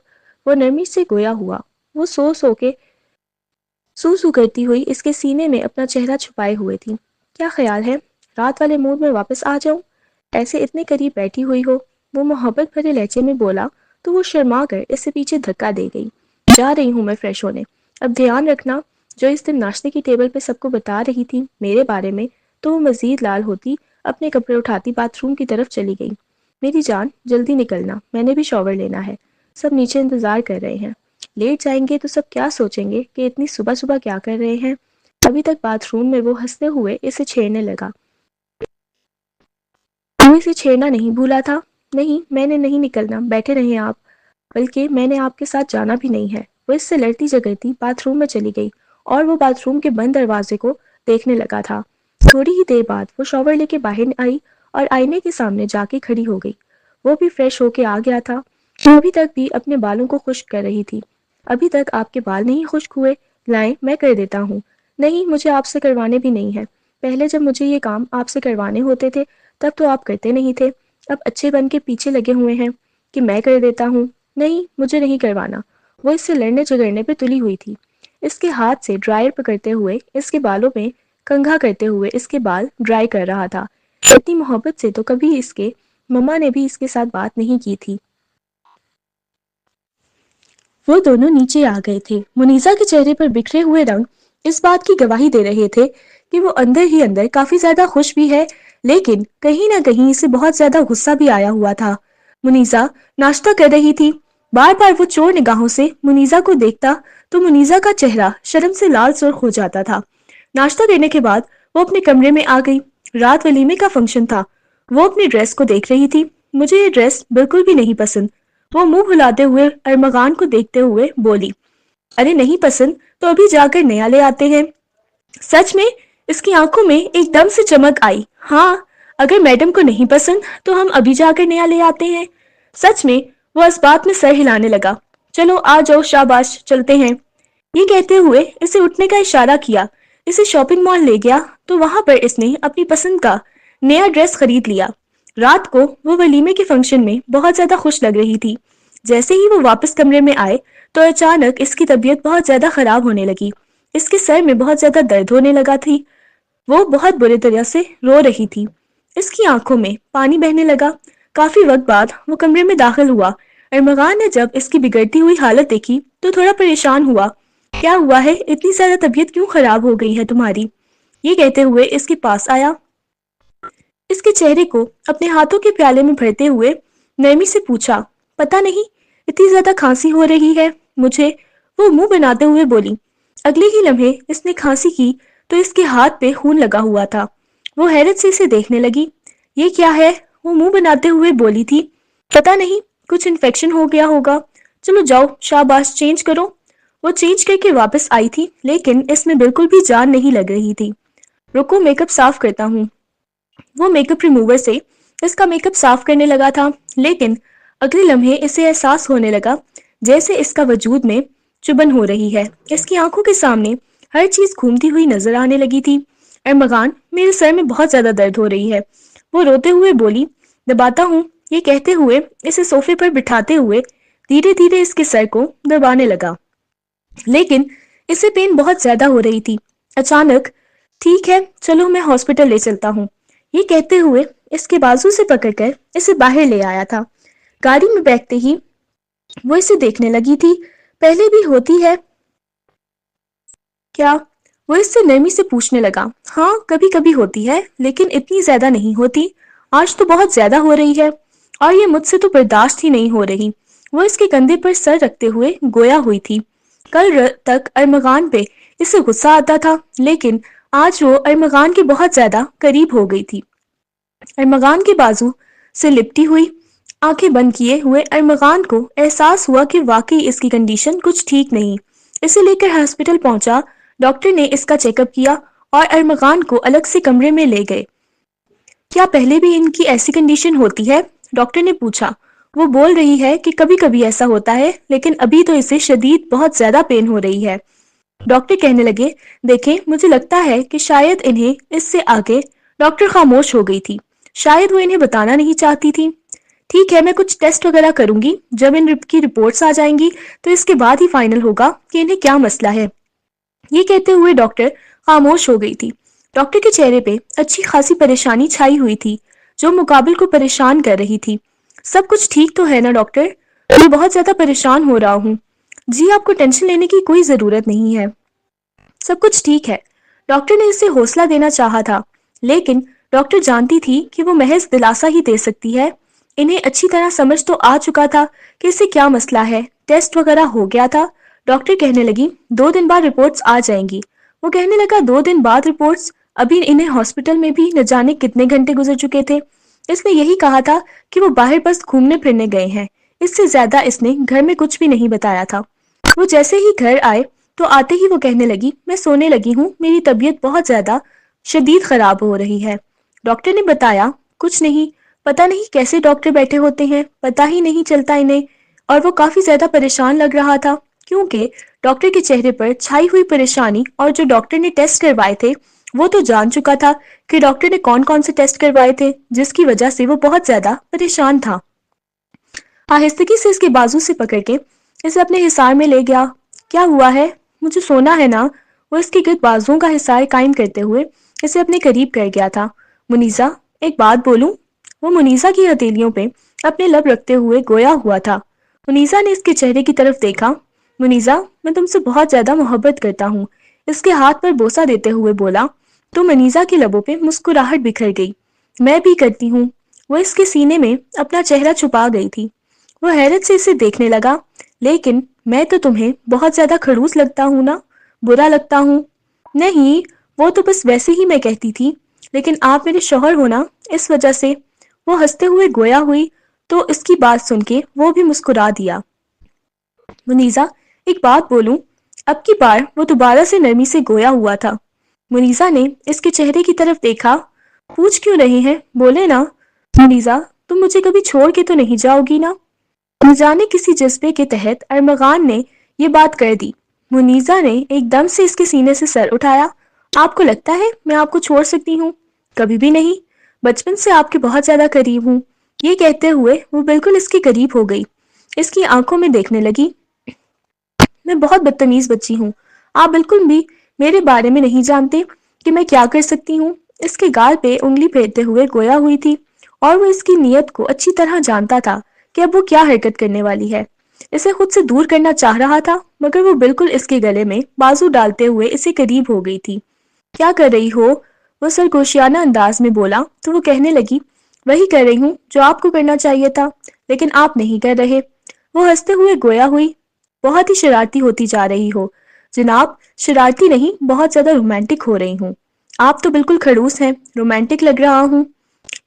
وہ نرمی سے گویا ہوا۔ وہ سو کرتی ہوئی اس کے سینے میں اپنا چہرہ چھپائے ہوئے تھی۔ کیا خیال ہے رات والے موڈ میں واپس آ جاؤں؟ ایسے اتنے قریب بیٹھی ہوئی ہو۔ وہ محبت بھرے لہجے میں بولا تو وہ شرما کر اس سے پیچھے دھکا دے گئی۔ جا رہی ہوں میں فریش ہونے۔ اب دھیان رکھنا، جو اس دن ناشتے کی ٹیبل پہ سب کو بتا رہی تھی میرے بارے میں، تو وہ مزید لال ہوتی اپنے کپڑے اٹھاتی باتھ روم کی طرف چلی گئی۔ میری جان جلدی نکلنا، میں نے بھی شاور لینا ہے، سب نیچے انتظار کر رہے ہیں۔ لیٹ جائیں گے تو سب کیا سوچیں گے کہ اتنی صبح صبح کیا کر رہے ہیں۔ ابھی تک باتھ روم میں وہ ہنستے ہوئے اسے چھیڑنے لگا۔ وہ اسے چھیڑنا نہیں بھولا تھا۔ نہیں، میں نے نہیں نکلنا، بیٹھے رہیں آپ، بلکہ میں نے آپ کے ساتھ جانا بھی نہیں ہے۔ وہ اس سے لڑتی جگڑتی باتھ روم میں چلی گئی اور وہ باتھ روم کے بند دروازے کو دیکھنے لگا تھا۔ تھوڑی ہی دیر بعد وہ شاور لے کے باہر آئی اور آئینے کے سامنے جا کے کھڑی ہو گئی۔ وہ بھی فریش ہو کے آ گیا تھا۔ وہ ابھی تک بھی اپنے بالوں کو خشک کر رہی تھی۔ ابھی تک آپ کے بال نہیں خشک ہوئے؟ لائیں میں کر دیتا ہوں۔ نہیں، مجھے آپ سے کروانے بھی نہیں ہے۔ پہلے جب مجھے یہ کام آپ سے کروانے ہوتے تھے تب تو آپ کرتے نہیں تھے۔ اب اچھے بن کے پیچھے لگے ہوئے ہیں کہ میں کر دیتا ہوں۔ نہیں، مجھے نہیں کروانا۔ وہ اس سے لڑنے جھگڑنے پہ تلی ہوئی تھی، اس کے ہاتھ سے ڈرائر پکڑتے ہوئے اس کے بالوں میں کنگھا کرتے ہوئے اس کے بال ڈرائی کر رہا تھا۔ اتنی محبت سے تو کبھی اس کے مما نے بھی اس کے ساتھ بات نہیں کی تھی۔ وہ دونوں نیچے آ گئے تھے۔ منیزا کے چہرے پر بکھرے ہوئے رنگ اس بات کی گواہی دے رہے تھے کہ وہ اندر ہی اندر کافی زیادہ خوش بھی ہے، لیکن کہیں نہ کہیں اسے بہت زیادہ غصہ بھی آیا ہوا تھا۔ منیزا ناشتہ کر رہی تھی۔ بار بار وہ چور نگاہوں سے منیزا کو دیکھتا تو منیزا کا چہرہ شرم سے لال سرخ ہو جاتا تھا۔ ناشتہ کرنے کے بعد وہ اپنے کمرے میں آ گئی۔ رات ولیمے کا فنکشن تھا۔ وہ اپنی ڈریس کو دیکھ رہی تھی۔ مجھے یہ ڈریس بالکل بھی نہیں پسند، وہ منہ بھلاتے ہوئے ارمغان کو دیکھتے ہوئے بولی۔ ارے نہیں پسند تو ابھی جا کر نیا لے آتے ہیں۔ سچ میں؟ اس کی آنکھوں میں ایک دم سے چمک آئی۔ ہاں، اگر میڈم کو نہیں پسند تو ہم ابھی جا کر نیا لے آتے ہیں۔ سچ میں؟ وہ اس بات میں سر ہلانے لگا۔ چلو آ جاؤ، شاباش، چلتے ہیں۔ یہ کہتے ہوئے اسے اٹھنے کا اشارہ کیا، اسے شاپنگ مال لے گیا تو وہاں پر اس نے اپنی پسند کا نیا ڈریس خرید لیا۔ رات کو وہ ولیمے کے فنکشن میں بہت زیادہ خوش لگ رہی تھی۔ جیسے ہی وہ واپس کمرے میں آئے تو اچانک اس کی طبیعت بہت زیادہ خراب ہونے لگی۔ اس کے سر میں بہت زیادہ درد ہونے لگا تھی۔ وہ بہت برے طرح سے رو رہی تھی۔ اس کی آنکھوں میں پانی بہنے لگا۔ کافی وقت بعد وہ کمرے میں داخل ہوا۔ ارمغان نے جب اس کی بگڑتی ہوئی حالت دیکھی تو تھوڑا پریشان ہوا۔ کیا ہوا ہے؟ اتنی زیادہ طبیعت کیوں خراب ہو گئی ہے تمہاری؟ یہ کہتے ہوئے اس کے پاس آیا۔ اس کے چہرے کو اپنے ہاتھوں کے پیالے میں بھرتے ہوئے نرمی سے پوچھا، پتہ نہیں اتنی زیادہ کھانسی ہو رہی ہے مجھے، وہ منہ بناتے ہوئے بولی۔ اگلے ہی لمحے اس نے کھانسی کی تو اس کے ہاتھ پہ خون لگا ہوا تھا۔ وہ حیرت سے اسے دیکھنے لگی۔ یہ کیا ہے؟ وہ منہ بناتے ہوئے بولی تھی۔ پتہ نہیں، کچھ انفیکشن ہو گیا ہوگا۔ چلو جاؤ، شاباش، چینج کرو۔ وہ چینج کر کے واپس آئی تھی لیکن اس میں بالکل بھی جان نہیں لگ رہی تھی۔ رکو، میک اپ صاف کرتا ہوں۔ وہ میک اپ ریموور سے اس کا میک اپ صاف کرنے لگا تھا لیکن اگلے لمحے اسے احساس ہونے لگا جیسے اس کا وجود میں چبھن ہو رہی ہے۔ اس کی آنکھوں کے سامنے ہر چیز گھومتی ہوئی نظر آنے لگی تھی۔ ارمغان، میرے سر میں بہت زیادہ درد ہو رہی ہے، وہ روتے ہوئے بولی۔ دباتا ہوں، یہ کہتے ہوئے اسے صوفے پر بٹھاتے ہوئے دھیرے دھیرے اس کے سر کو دبانے لگا، لیکن اسے پین بہت زیادہ ہو رہی تھی۔ اچانک، ٹھیک ہے چلو میں ہاسپٹل لے چلتا ہوں، یہ کہتے ہوئے اس کے بازو سے پکڑ کر اسے باہر لے آیا تھا۔ گاڑی میں بیٹھتے ہی وہ اسے دیکھنے لگی تھی۔ پہلے بھی ہوتی ہے کیا؟ وہ اس سے نرمی سے پوچھنے لگا۔ ہاں کبھی کبھی ہوتی ہے، لیکن اتنی زیادہ نہیں ہوتی، آج تو بہت زیادہ ہو رہی ہے، اور یہ مجھ سے تو برداشت ہی نہیں ہو رہی۔ وہ اس کے کندھے پر سر رکھتے ہوئے گویا ہوئی تھی۔ کل تک ارمغان پہ اسے غصہ آتا تھا، لیکن آج وہ ارمغان کے بہت زیادہ قریب ہو گئی تھی۔ ارمغان کے بازو سے لپٹی ہوئی آنکھیں بند کیے ہوئے ارمغان کو احساس ہوا کہ واقعی اس کی کنڈیشن کچھ ٹھیک نہیں۔ اسے لے کر ہاسپٹل پہنچا، ڈاکٹر نے اس کا چیک اپ کیا اور ارمغان کو الگ سے کمرے میں لے گئے۔ کیا پہلے بھی ان کی ایسی کنڈیشن ہوتی ہے؟ ڈاکٹر نے پوچھا۔ وہ بول رہی ہے کہ کبھی کبھی ایسا ہوتا ہے، لیکن ابھی تو اسے شدید بہت زیادہ پین ہو رہی ہے۔ ڈاکٹر کہنے لگے، دیکھیں مجھے لگتا ہے کہ شاید انہیں اس سے آگے۔ ڈاکٹر خاموش ہو گئی تھی، شاید وہ انہیں بتانا نہیں چاہتی تھی۔ ٹھیک ہے میں کچھ ٹیسٹ وغیرہ کروں گی، جب ان کی رپورٹس آ جائیں گی تو اس کے بعد ہی فائنل ہوگا کہ انہیں کیا مسئلہ ہے۔ یہ کہتے ہوئے ڈاکٹر خاموش ہو گئی تھی۔ ڈاکٹر کے چہرے پہ اچھی خاصی پریشانی چھائی ہوئی تھی، جو مقابل کو پریشان کر رہی تھی۔ سب کچھ ٹھیک تو ہے نا ڈاکٹر؟ میں بہت زیادہ پریشان ہو رہا ہوں۔ جی آپ کو ٹینشن لینے کی کوئی ضرورت نہیں ہے، سب کچھ ٹھیک ہے۔ ڈاکٹر نے اسے حوصلہ دینا چاہا تھا، لیکن ڈاکٹر جانتی تھی کہ وہ محض دلاسا ہی دے سکتی ہے۔ انہیں اچھی طرح سمجھ تو آ چکا تھا کہ اسے کیا مسئلہ ہے، ٹیسٹ وغیرہ ہو گیا تھا۔ ڈاکٹر کہنے لگی 2 دن بعد رپورٹس آ جائیں گی۔ وہ کہنے لگا 2 دن بعد رپورٹس؟ ابھی انہیں ہاسپٹل میں بھی نہ جانے کتنے گھنٹے گزر چکے تھے۔ اس نے یہی کہا تھا کہ وہ باہر بس گھومنے پھرنے گئے ہیں، اس سے زیادہ اس نے گھر میں کچھ بھی نہیں بتایا تھا۔ وہ جیسے ہی گھر آئے تو آتے ہی وہ کہنے لگی میں سونے لگی ہوں، میری طبیعت بہت زیادہ شدید خراب ہو رہی ہے۔ ڈاکٹر نے بتایا کچھ نہیں، پتہ نہیں کیسے ڈاکٹر بیٹھے ہوتے ہیں، پتہ ہی نہیں چلتا انہیں۔ اور وہ کافی زیادہ پریشان لگ رہا تھا، کیونکہ ڈاکٹر کے چہرے پر چھائی ہوئی پریشانی اور جو ڈاکٹر نے ٹیسٹ کروائے تھے وہ تو جان چکا تھا کہ ڈاکٹر نے کون کون سے ٹیسٹ کروائے تھے، جس کی وجہ سے وہ بہت زیادہ پریشان تھا۔ آہستگی سے اس کے بازو سے پکڑ کے اسے اپنے حصار میں لے گیا۔ کیا ہوا ہے؟ مجھے سونا ہے نا؟ وہ اس کے گرد بازوؤں کا حصار قائم کرتے ہوئے اسے اپنے قریب کر گیا تھا۔ منیزا ایک بات بولوں؟ وہ منیزا کی ہتھیلیوں پہ اپنے لب رکھتے ہوئے گویا ہوا تھا۔ منیزا نے اس کے چہرے کی طرف دیکھا۔ منیزا میں تم سے بہت زیادہ محبت کرتا ہوں، اس کے ہاتھ پر بوسہ دیتے ہوئے بولا تو منیزا کے لبوں پہ مسکراہٹ بکھر گئی۔ میں بھی کرتی ہوں۔ وہ اس کے سینے میں اپنا چہرہ چھپا گئی تھی۔ وہ حیرت سے اسے دیکھنے لگا۔ لیکن میں تو تمہیں بہت زیادہ خڑوس لگتا ہوں نا؟ برا لگتا ہوں؟ نہیں، وہ تو بس ویسے ہی میں کہتی تھی، لیکن آپ میرے شوہر ہو نا، اس وجہ سے۔ وہ ہنستے ہوئے گویا ہوئی تو اس کی بات سن کے وہ بھی مسکرا دیا۔ منیزا ایک بات بولوں؟ اب کی بار وہ دوبارہ سے نرمی سے گویا ہوا تھا۔ منیزا نے اس کے چہرے کی طرف دیکھا۔ پوچھ کیوں رہے ہیں، بولے نا۔ منیزا تم مجھے کبھی چھوڑ کے تو نہیں جاؤ گی نا؟ نہ جانے کسی جذبے کے تحت ارمغان نے یہ بات کر دی۔ منیزا نے ایک دم سے اس کے سینے سے سر اٹھایا۔ آپ کو لگتا ہے میں آپ کو چھوڑ سکتی ہوں؟ کبھی بھی نہیں، بچپن سے آپ کے بہت زیادہ قریب ہوں۔ یہ کہتے ہوئے وہ بالکل اس کے قریب ہو گئی، اس کی آنکھوں میں دیکھنے لگی۔ میں بہت بدتمیز بچی ہوں، آپ بالکل بھی میرے بارے میں نہیں جانتے کہ میں کیا کر سکتی ہوں۔ اس کے گال پہ انگلی پھیرتے ہوئے گویا ہوئی تھی، اور وہ اس کی نیت کو اچھی طرح جانتا تھا کہ اب وہ کیا حرکت کرنے والی ہے۔ اسے خود سے دور کرنا چاہ رہا تھا، مگر وہ بالکل اس کے گلے میں بازو ڈالتے ہوئے اسے قریب ہو گئی تھی۔ کیا کر رہی ہو؟ وہ سرگوشیانہ انداز میں بولا تو وہ کہنے لگی وہی کر رہی ہوں جو آپ کو کرنا چاہیے تھا، لیکن آپ نہیں کر رہے۔ وہ ہنستے ہوئے گویا ہوئی بہت ہی شرارتی ہوتی جا رہی ہو جناب۔ شرارتی نہیں، بہت زیادہ رومانٹک ہو رہی ہوں۔ آپ تو بالکل خڑوس ہیں، رومانٹک لگ رہا ہوں۔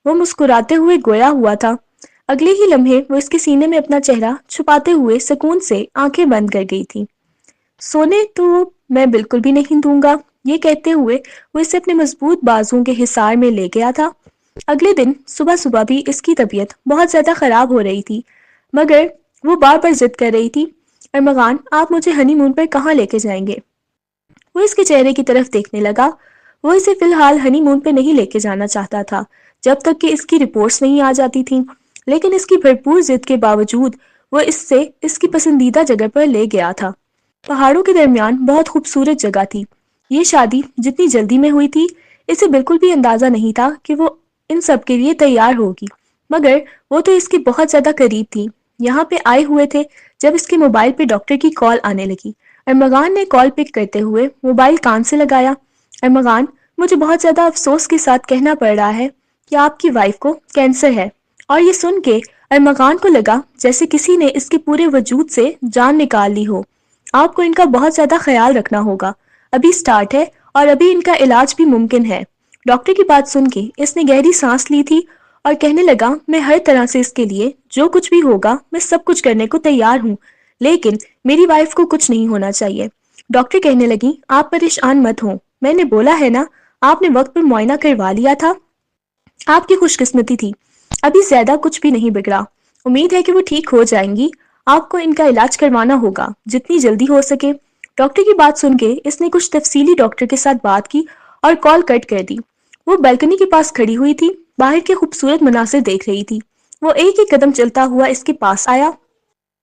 وہ مسکراتے ہوئے گویا ہوا تھا۔ اگلے ہی لمحے وہ اس کے سینے میں اپنا چہرہ چھپاتے ہوئے سکون سے آنکھیں بند کر گئی تھی۔ سونے تو میں بالکل بھی نہیں دوں گا، یہ کہتے ہوئے وہ اسے اپنے مضبوط بازوؤں کے حصار میں لے گیا تھا۔ اگلے دن صبح صبح بھی اس کی طبیعت بہت زیادہ خراب ہو رہی تھی، مگر وہ بار بار ضد کر رہی تھی ارمغان آپ مجھے ہنی مون پر کہاں لے کے جائیں گے؟ وہ اس کے چہرے کی طرف دیکھنے لگا۔ وہ اسے فی الحال ہنی مون پہ نہیں لے کے جانا چاہتا تھا جب تک کہ اس کی رپورٹس نہیں آ جاتی تھیں، لیکن اس کی بھرپور ضد کے باوجود وہ اس سے اس کی پسندیدہ جگہ پر لے گیا تھا۔ پہاڑوں کے درمیان بہت خوبصورت جگہ تھی۔ یہ شادی جتنی جلدی میں ہوئی تھی، اسے بالکل بھی اندازہ نہیں تھا کہ وہ ان سب کے لیے تیار ہوگی، مگر وہ تو اس کے بہت زیادہ قریب تھی۔ یہاں پہ آئے ہوئے تھے جب اس کے موبائل پہ ڈاکٹر کی کال آنے لگی۔ ارمغان نے کال پک کرتے ہوئے موبائل کان سے لگایا۔ ارمغان، مجھے بہت زیادہ افسوس کے ساتھ کہنا پڑ رہا ہے کہ آپ کی وائف کو کینسر ہے۔ اور یہ سن کے ارمغان کو لگا جیسے کسی نے اس کے پورے وجود سے جان نکال لی ہو۔ آپ کو ان کا بہت زیادہ خیال رکھنا ہوگا، ابھی سٹارٹ ہے اور ابھی ان کا علاج بھی ممکن ہے۔ ڈاکٹر کی بات سن کے اس نے گہری سانس لی تھی اور کہنے لگا، میں ہر طرح سے اس کے لیے جو کچھ بھی ہوگا میں سب کچھ کرنے کو تیار ہوں، لیکن میری وائف کو کچھ نہیں ہونا چاہیے۔ ڈاکٹر کہنے لگی، آپ پریشان مت ہوں، میں نے بولا ہے نا، آپ نے وقت پر معائنہ کروا لیا تھا، آپ کی خوش قسمتی تھی، ابھی زیادہ کچھ بھی نہیں بگڑا، امید ہے کہ وہ ٹھیک ہو جائیں گی، آپ کو ان کا علاج کروانا ہوگا جتنی جلدی ہو سکے۔ ڈاکٹر کی بات سن کے اس نے کچھ تفصیلی ڈاکٹر کے ساتھ بات کی اور کال کٹ کر دی۔ وہ بیلکنی کے پاس کھڑی ہوئی تھی، باہر کے خوبصورت مناظر دیکھ رہی تھی۔ وہ ایک ایک قدم چلتا ہوا اس کے پاس آیا۔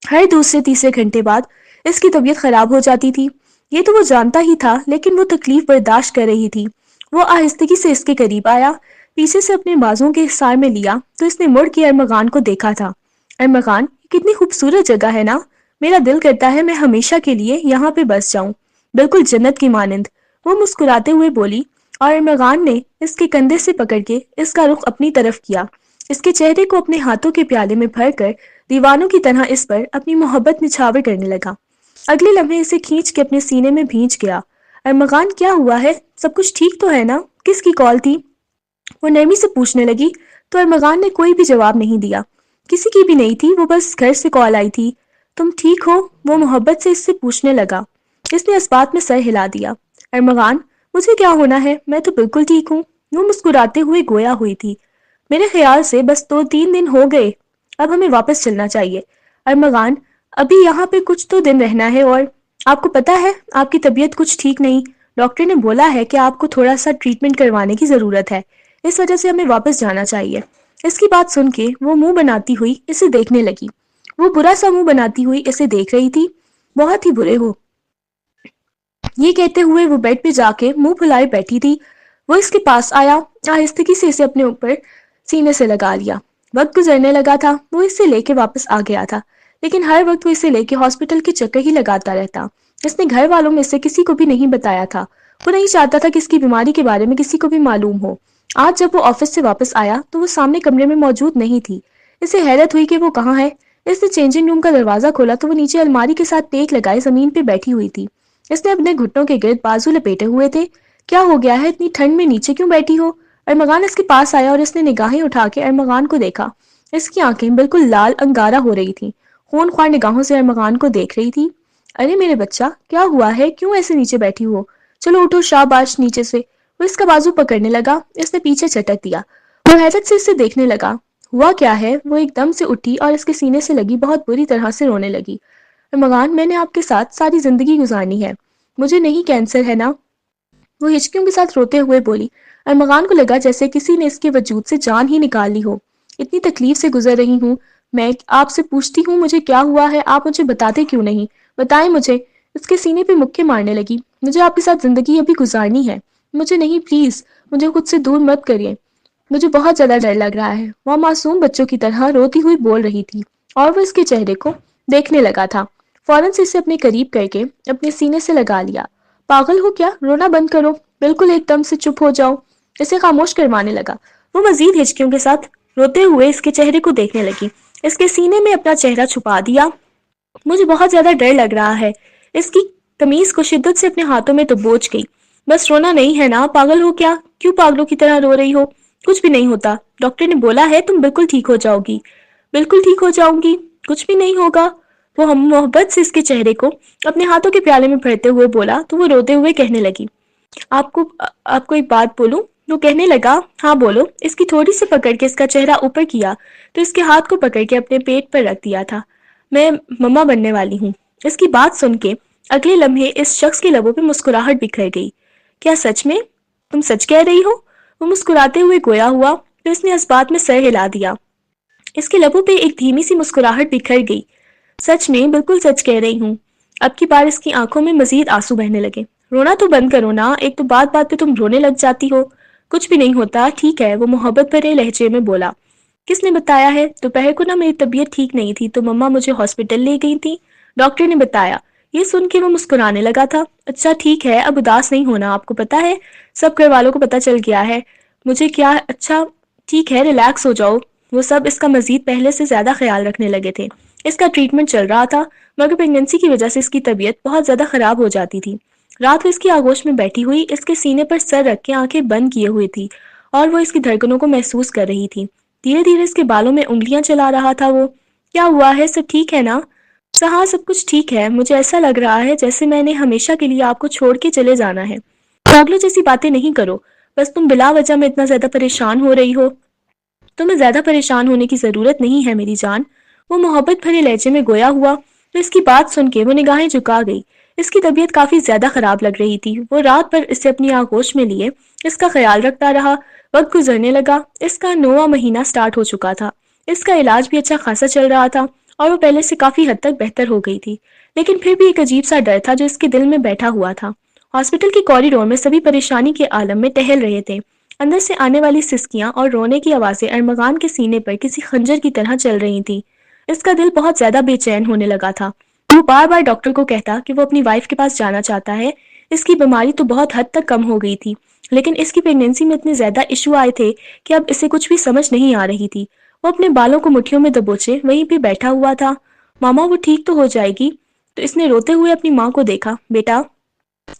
ہر دوسرے تیسرے گھنٹے بعد اس کی طبیعت خراب ہو جاتی تھی، یہ تو وہ جانتا ہی تھا، لیکن وہ تکلیف برداشت کر رہی تھی۔ وہ آہستگی سے اس کے قریب آیا، پیچھے سے اپنے بازوں کے حصار میں لیا تو اس نے مڑ کے ارمغان کو دیکھا تھا۔ ارمغان، کتنی خوبصورت جگہ ہے نا، میرا دل کرتا ہے میں ہمیشہ کے لیے یہاں پہ بس جاؤں، بالکل جنت کی مانند، وہ مسکراتے ہوئے بولی، اور ارمغان نے اس کے کندھے سے پکڑ کے اس کا رخ اپنی طرف کیا، اس کے چہرے کو اپنے ہاتھوں کے پیالے میں بھر کر دیوانوں کی طرح اس پر اپنی محبت نچھاور کرنے لگا۔ اگلے لمحے اسے کھینچ کے اپنے سینے میں بھینچ گیا۔ ارمغان، کیا ہوا ہے؟ سب کچھ ٹھیک تو ہے نا؟ کس کی کال تھی؟ وہ نرمی سے پوچھنے لگی تو ارمغان نے کوئی بھی جواب نہیں دیا۔ کسی کی بھی نہیں تھی، وہ بس گھر سے کال آئی تھی۔ تم ٹھیک ہو؟ وہ محبت سے اس سے پوچھنے لگا۔ اس نے اس بات میں سر ہلا دیا۔ ارمغان، مجھے کیا ہونا ہے، میں تو بالکل ٹھیک ہوں، وہ مسکراتے ہوئے گویا ہوئی تھی۔ میرے خیال سے بس 2-3 دن ہو گئے، اب ہمیں واپس چلنا چاہیے۔ ارمغان، ابھی یہاں پہ کچھ تو دن رہنا ہے، اور آپ کو پتا ہے آپ کی طبیعت کچھ ٹھیک نہیں، ڈاکٹر نے بولا ہے کہ آپ کو تھوڑا سا ٹریٹمنٹ کروانے کی ضرورت ہے، اس وجہ سے ہمیں واپس جانا چاہیے۔ اس کی بات سن کے وہ منہ بناتی ہوئی اسے دیکھنے لگی۔ وہ برا سا منہ بناتی ہوئی اسے دیکھ رہی تھی۔ بہت ہی برے ہو، یہ کہتے ہوئے وہ بیڈ پہ جا کے منہ پھلائے بیٹھی تھی۔ وہ اس کے پاس آیا، آہستگی سے اسے اپنے اوپر سینے سے لگا لیا۔ وقت گزرنے لگا تھا، وہ اسے لے کے واپس آ گیا تھا، لیکن ہر وقت وہ اسے لے کے ہاسپٹل کے چکر ہی لگاتا رہتا۔ اس نے گھر والوں میں سے کسی کو بھی نہیں بتایا تھا، وہ نہیں چاہتا تھا کہ اس کی بیماری کے بارے میں کسی کو بھی معلوم ہو۔ آج جب وہ آفس سے واپس آیا تو وہ سامنے کمرے میں موجود نہیں تھی۔ اسے حیرت ہوئی کہ وہ کہاں ہے۔ اس نے چینجنگ روم کا دروازہ کھولا تو وہ نیچے الماری کے ساتھ ٹیک لگائے زمین پہ بیٹھی ہوئی تھی۔ اس نے اپنے گھٹنوں کے گرد بازو لپیٹے ہوئے تھے۔ کیا ہو گیا ہے، اتنی ٹھنڈ میں نیچے کیوں بیٹھی ہو؟ ارمغان اس کے پاس آیا اور اس نے نگاہیں اٹھا کے ارمغان کو دیکھا۔ اس کی آنکھیں بالکل لال انگارہ ہو رہی تھیں، خون خوار نگاہوں سے ارمغان کو دیکھ رہی تھی۔ ارے میرے بچہ، کیا ہوا ہے، کیوں ایسے نیچے بیٹھی ہو؟ چلو اٹھو، شاباش، نیچے سے۔ وہ اس کا بازو پکڑنے لگا، اس نے پیچھے چٹک دیا۔ وہ حیرت سے اسے دیکھنے لگا۔ ہوا کیا ہے؟ وہ ایک دم سے اٹھی اور اس کے سینے سے لگی بہت بری طرح سے رونے لگی۔ ارمغان، میں نے آپ کے ساتھ ساری زندگی گزارنی ہے، مجھے نہیں کینسر ہے نا؟ وہ ہچکیوں کے ساتھ روتے ہوئے بولی۔ ارمغان کو لگا جیسے کسی نے اس کے وجود سے جان ہی نکال لی ہو۔ اتنی تکلیف سے گزر رہی ہوں میں، آپ سے پوچھتی ہوں مجھے کیا ہوا ہے، آپ مجھے بتاتے کیوں نہیں؟ بتائیں مجھے۔ اس کے سینے پہ مکے مارنے لگی۔ مجھے آپ کے ساتھ زندگی ابھی گزارنی ہے، مجھے نہیں، پلیز مجھے خود سے دور مت کریے، مجھے بہت زیادہ ڈر لگ رہا ہے۔ وہ معصوم بچوں کی طرح روتی ہوئی بول رہی تھی اور وہ اس کے چہرے کو دیکھنے لگا تھا۔ فوراً سے اسے اپنے قریب کر کے اپنے سینے سے لگا لیا۔ پاگل ہو کیا؟ رونا بند کرو، بالکل ایک دم سے چپ ہو جاؤ۔ اسے خاموش کروانے لگا۔ وہ مزید ہچکیوں کے ساتھ روتے ہوئے اس کے چہرے کو دیکھنے لگی۔ اس کے سینے میں اپنا چہرہ چھپا دیا۔ مجھے بہت زیادہ ڈر لگ رہا ہے۔ اس کی قمیض کو شدت سے اپنے ہاتھوں میں دبوچ گئی۔ بس رونا نہیں ہے نا، پاگل ہو کیا؟ کیوں پاگلوں کی طرح رو رہی ہو؟ کچھ بھی نہیں ہوتا، ڈاکٹر نے بولا ہے تم بالکل ٹھیک ہو جاؤ گی۔ بالکل ٹھیک ہو جاؤں گی، کچھ بھی نہیں ہوگا۔ وہ ہم محبت سے اس کے چہرے کو اپنے ہاتھوں کے پیالے میں بھرتے ہوئے بولا تو وہ روتے ہوئے کہنے لگی، آپ کو ایک بات بولوں؟ وہ کہنے لگا، ہاں بولو۔ اس کی تھوڑی سی پکڑ کے اس کا چہرہ اوپر کیا تو اس کے ہاتھ کو پکڑ کے اپنے پیٹ پر رکھ دیا تھا۔ میں مما بننے والی ہوں۔ اس کی بات سن کے اگلے لمحے اس شخص کے لبوں پہ مسکراہٹ بکھر گئی۔ کیا سچ میں؟ تم سچ کہہ رہی ہو؟ وہ مسکراتے ہوئے گویا ہوا، پھر اس نے اس بات میں سر ہلا دیا۔ اس کے لبوں پہ ایک دھیمی سی مسکراہٹ بکھر گئی۔ سچ میں، بالکل سچ کہہ رہی ہوں۔ اب کی بار اس کی آنکھوں میں مزید آنسو بہنے لگے۔ رونا تو بند کرو نا، ایک تو بات بات پہ تم رونے لگ جاتی ہو۔ کچھ بھی نہیں ہوتا، ٹھیک ہے، وہ محبت بھرے لہجے میں بولا۔ کس نے بتایا ہے؟ دوپہر کو نا میری طبیعت ٹھیک نہیں تھی تو مما مجھے ہاسپٹل لے گئی تھی، ڈاکٹر نے بتایا۔ یہ سن کے وہ مسکرانے لگا تھا۔ اچھا ٹھیک ہے، اب اداس نہیں ہونا، آپ کو پتا ہے سب گھر والوں کو پتا چل گیا ہے مجھے کیا۔ اچھا ٹھیک ہے، ریلیکس ہو جاؤ۔ وہ سب اس کا مزید پہلے سے زیادہ خیال رکھنے لگے تھے۔ اس کا ٹریٹمنٹ چل رہا تھا، مگر پریگننسی کی وجہ سے اس کی طبیعت بہت زیادہ خراب ہو جاتی تھی۔ رات کو اس کی آغوش میں بیٹھی ہوئی، اس کے سینے پر سر رکھ کے آنکھیں بند کیے ہوئی تھی اور وہ اس کی دھڑکنوں کو محسوس کر رہی تھی۔ دھیرے دھیرے اس کے بالوں میں انگلیاں چلا رہا تھا وہ۔ کیا ہوا ہے؟ سب ٹھیک ہے نا؟ ہاں سب کچھ ٹھیک ہے، مجھے ایسا لگ رہا ہے جیسے میں نے ہمیشہ کے لیے آپ کو چھوڑ کے چلے جانا ہے۔ پاگلوں جیسی باتیں نہیں کرو، بس تم بلا وجہ میں اتنا زیادہ پریشان ہو رہی ہو۔ تمہیں زیادہ پریشان ہونے کی ضرورت نہیں ہے میری جان، وہ محبت بھرے لہجے میں گویا ہوا۔ تو اس کی بات سن کے وہ نگاہیں جھکا گئی۔ اس کی طبیعت کافی زیادہ خراب لگ رہی تھی۔ وہ رات بھر اسے اپنی آغوش میں لیے اس کا خیال رکھتا رہا۔ وقت گزرنے لگا، اس کا 9واں مہینہ سٹارٹ ہو چکا تھا۔ اس کا علاج بھی اچھا خاصا چل رہا تھا اور وہ پہلے سے کافی حد تک بہتر ہو گئی تھی، لیکن پھر بھی ایک عجیب سا ڈر تھا جو اس کے دل میں بیٹھا ہوا تھا۔ ہاسپٹل کے کوریڈور میں سبھی پریشانی کے عالم میں ٹہل رہے تھے۔ اندر سے آنے والی سسکیاں اور رونے کی آوازیں ارمغان کے سینے پر کسی خنجر کی طرح چل رہی تھیں۔ اس کا دل بہت زیادہ بے چین ہونے لگا تھا۔ وہ بار بار ڈاکٹر کو کہتا کہ وہ اپنی وائف کے پاس جانا چاہتا ہے۔ اس کی بیماری تو بہت حد تک کم ہو گئی تھی، لیکن اس کی پریگننسی میں اتنے زیادہ ایشو آئے تھے کہ اب اسے کچھ بھی سمجھ نہیں آ رہی تھی۔ وہ اپنے بالوں کو مٹھیوں میں دبوچے وہیں پہ بیٹھا ہوا تھا۔ ماما وہ ٹھیک تو ہو جائے گی؟ تو اس نے روتے ہوئے اپنی ماں کو دیکھا۔ بیٹا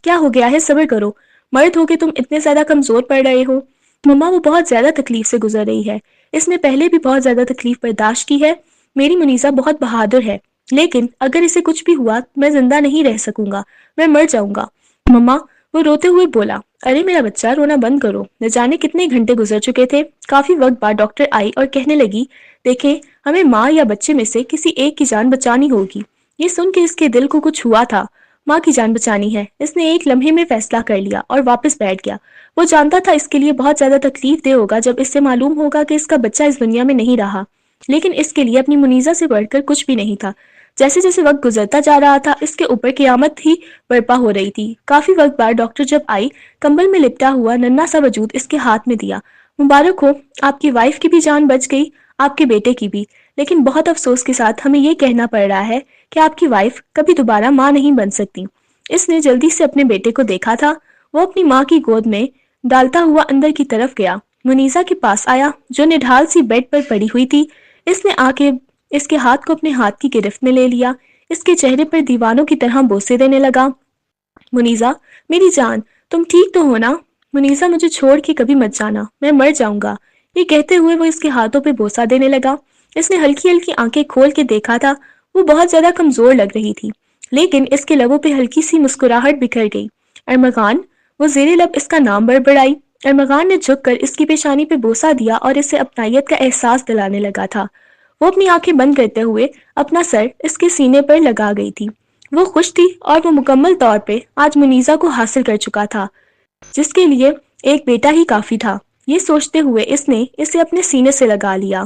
کیا ہو گیا ہے؟ صبر کرو، مرد ہو کے تم اتنے زیادہ کمزور پڑ رہے ہو۔ مما وہ بہت زیادہ تکلیف سے گزر رہی ہے، اس نے پہلے بھی بہت زیادہ تکلیف برداشت کی ہے۔ میری منیزہ بہت بہادر ہے، لیکن اگر اسے کچھ بھی ہوا میں زندہ نہیں رہ سکوں گا، میں مر جاؤں گا۔ مما وہ روتے ہوئے بولا۔ ارے میرا بچہ، رونا بند کرو، نہ جانے کتنے گھنٹے گزر چکے تھے۔ کافی وقت بعد ڈاکٹر آئی اور کہنے لگی، دیکھیں ہمیں ماں یا بچے میں سے کسی ایک کی جان بچانی ہوگی۔ یہ سن کے اس کے دل کو کچھ ہوا تھا۔ ماں کی جان بچانی ہے، اس نے ایک لمحے میں فیصلہ کر لیا اور واپس بیٹھ گیا۔ وہ جانتا تھا اس کے لیے بہت زیادہ تکلیف دہ ہوگا جب اس سے معلوم ہوگا کہ اس کا بچہ اس دنیا میں نہیں رہا، لیکن اس کے لیے اپنی منیزہ سے بڑھ کر کچھ بھی نہیں تھا۔ جیسے جیسے وقت گزرتا جا رہا تھا، اس کے اوپر قیامت ہی برپا ہو رہی تھی۔ کافی وقت بعد ڈاکٹر جب آئی، کمبل میں لپٹا ہوا ننھا سا وجود اس کے ہاتھ میں دیا۔ مبارک ہو، آپ کی وائف کی بھی جان بچ گئی، آپ کے بیٹے کی بھی، لیکن بہت افسوس کے ساتھ ہمیں یہ کہنا پڑ رہا ہے کہ آپ کی وائف کبھی دوبارہ ماں نہیں بن سکتی۔ اس نے جلدی سے اپنے بیٹے کو دیکھا تھا۔ وہ اپنی ماں کی گود میں ڈالتا ہوا اندر کی طرف گیا، منیزہ کے پاس آیا جو نڈھال سی بیڈ پر پڑی ہوئی تھی۔ اس نے آ کے اس کے ہاتھ کو اپنے ہاتھ کی گرفت میں لے لیا، اس کے چہرے پر دیوانوں کی طرح بوسے دینے لگا۔ منیزہ میری جان، تم ٹھیک تو ہو نا؟ منیزہ مجھے چھوڑ کے کبھی مت جانا، میں مر جاؤں گا۔ یہ کہتے ہوئے وہ اس کے ہاتھوں پہ بوسا دینے لگا۔ اس نے ہلکی ہلکی آنکھیں کھول کے دیکھا تھا، وہ بہت زیادہ کمزور لگ رہی تھی، لیکن اس کے لبوں پہ ہلکی سی مسکراہٹ بکھر گئی۔ ارمغان، وہ زیر لب اس کا نام بڑبڑائی۔ ارمغان نے جھک کر اس کی پیشانی پہ بوسا دیا اور اسے اپنائیت کا احساس دلانے لگا تھا۔ وہ اپنی آنکھیں بند کرتے ہوئے اپنا سر اس کے سینے پر لگا گئی تھی۔ وہ خوش تھی اور وہ مکمل طور پہ آج منیزہ کو حاصل کر چکا تھا، جس کے لیے ایک بیٹا ہی کافی تھا۔ یہ سوچتے ہوئے اس نے اسے اپنے سینے سے لگا لیا۔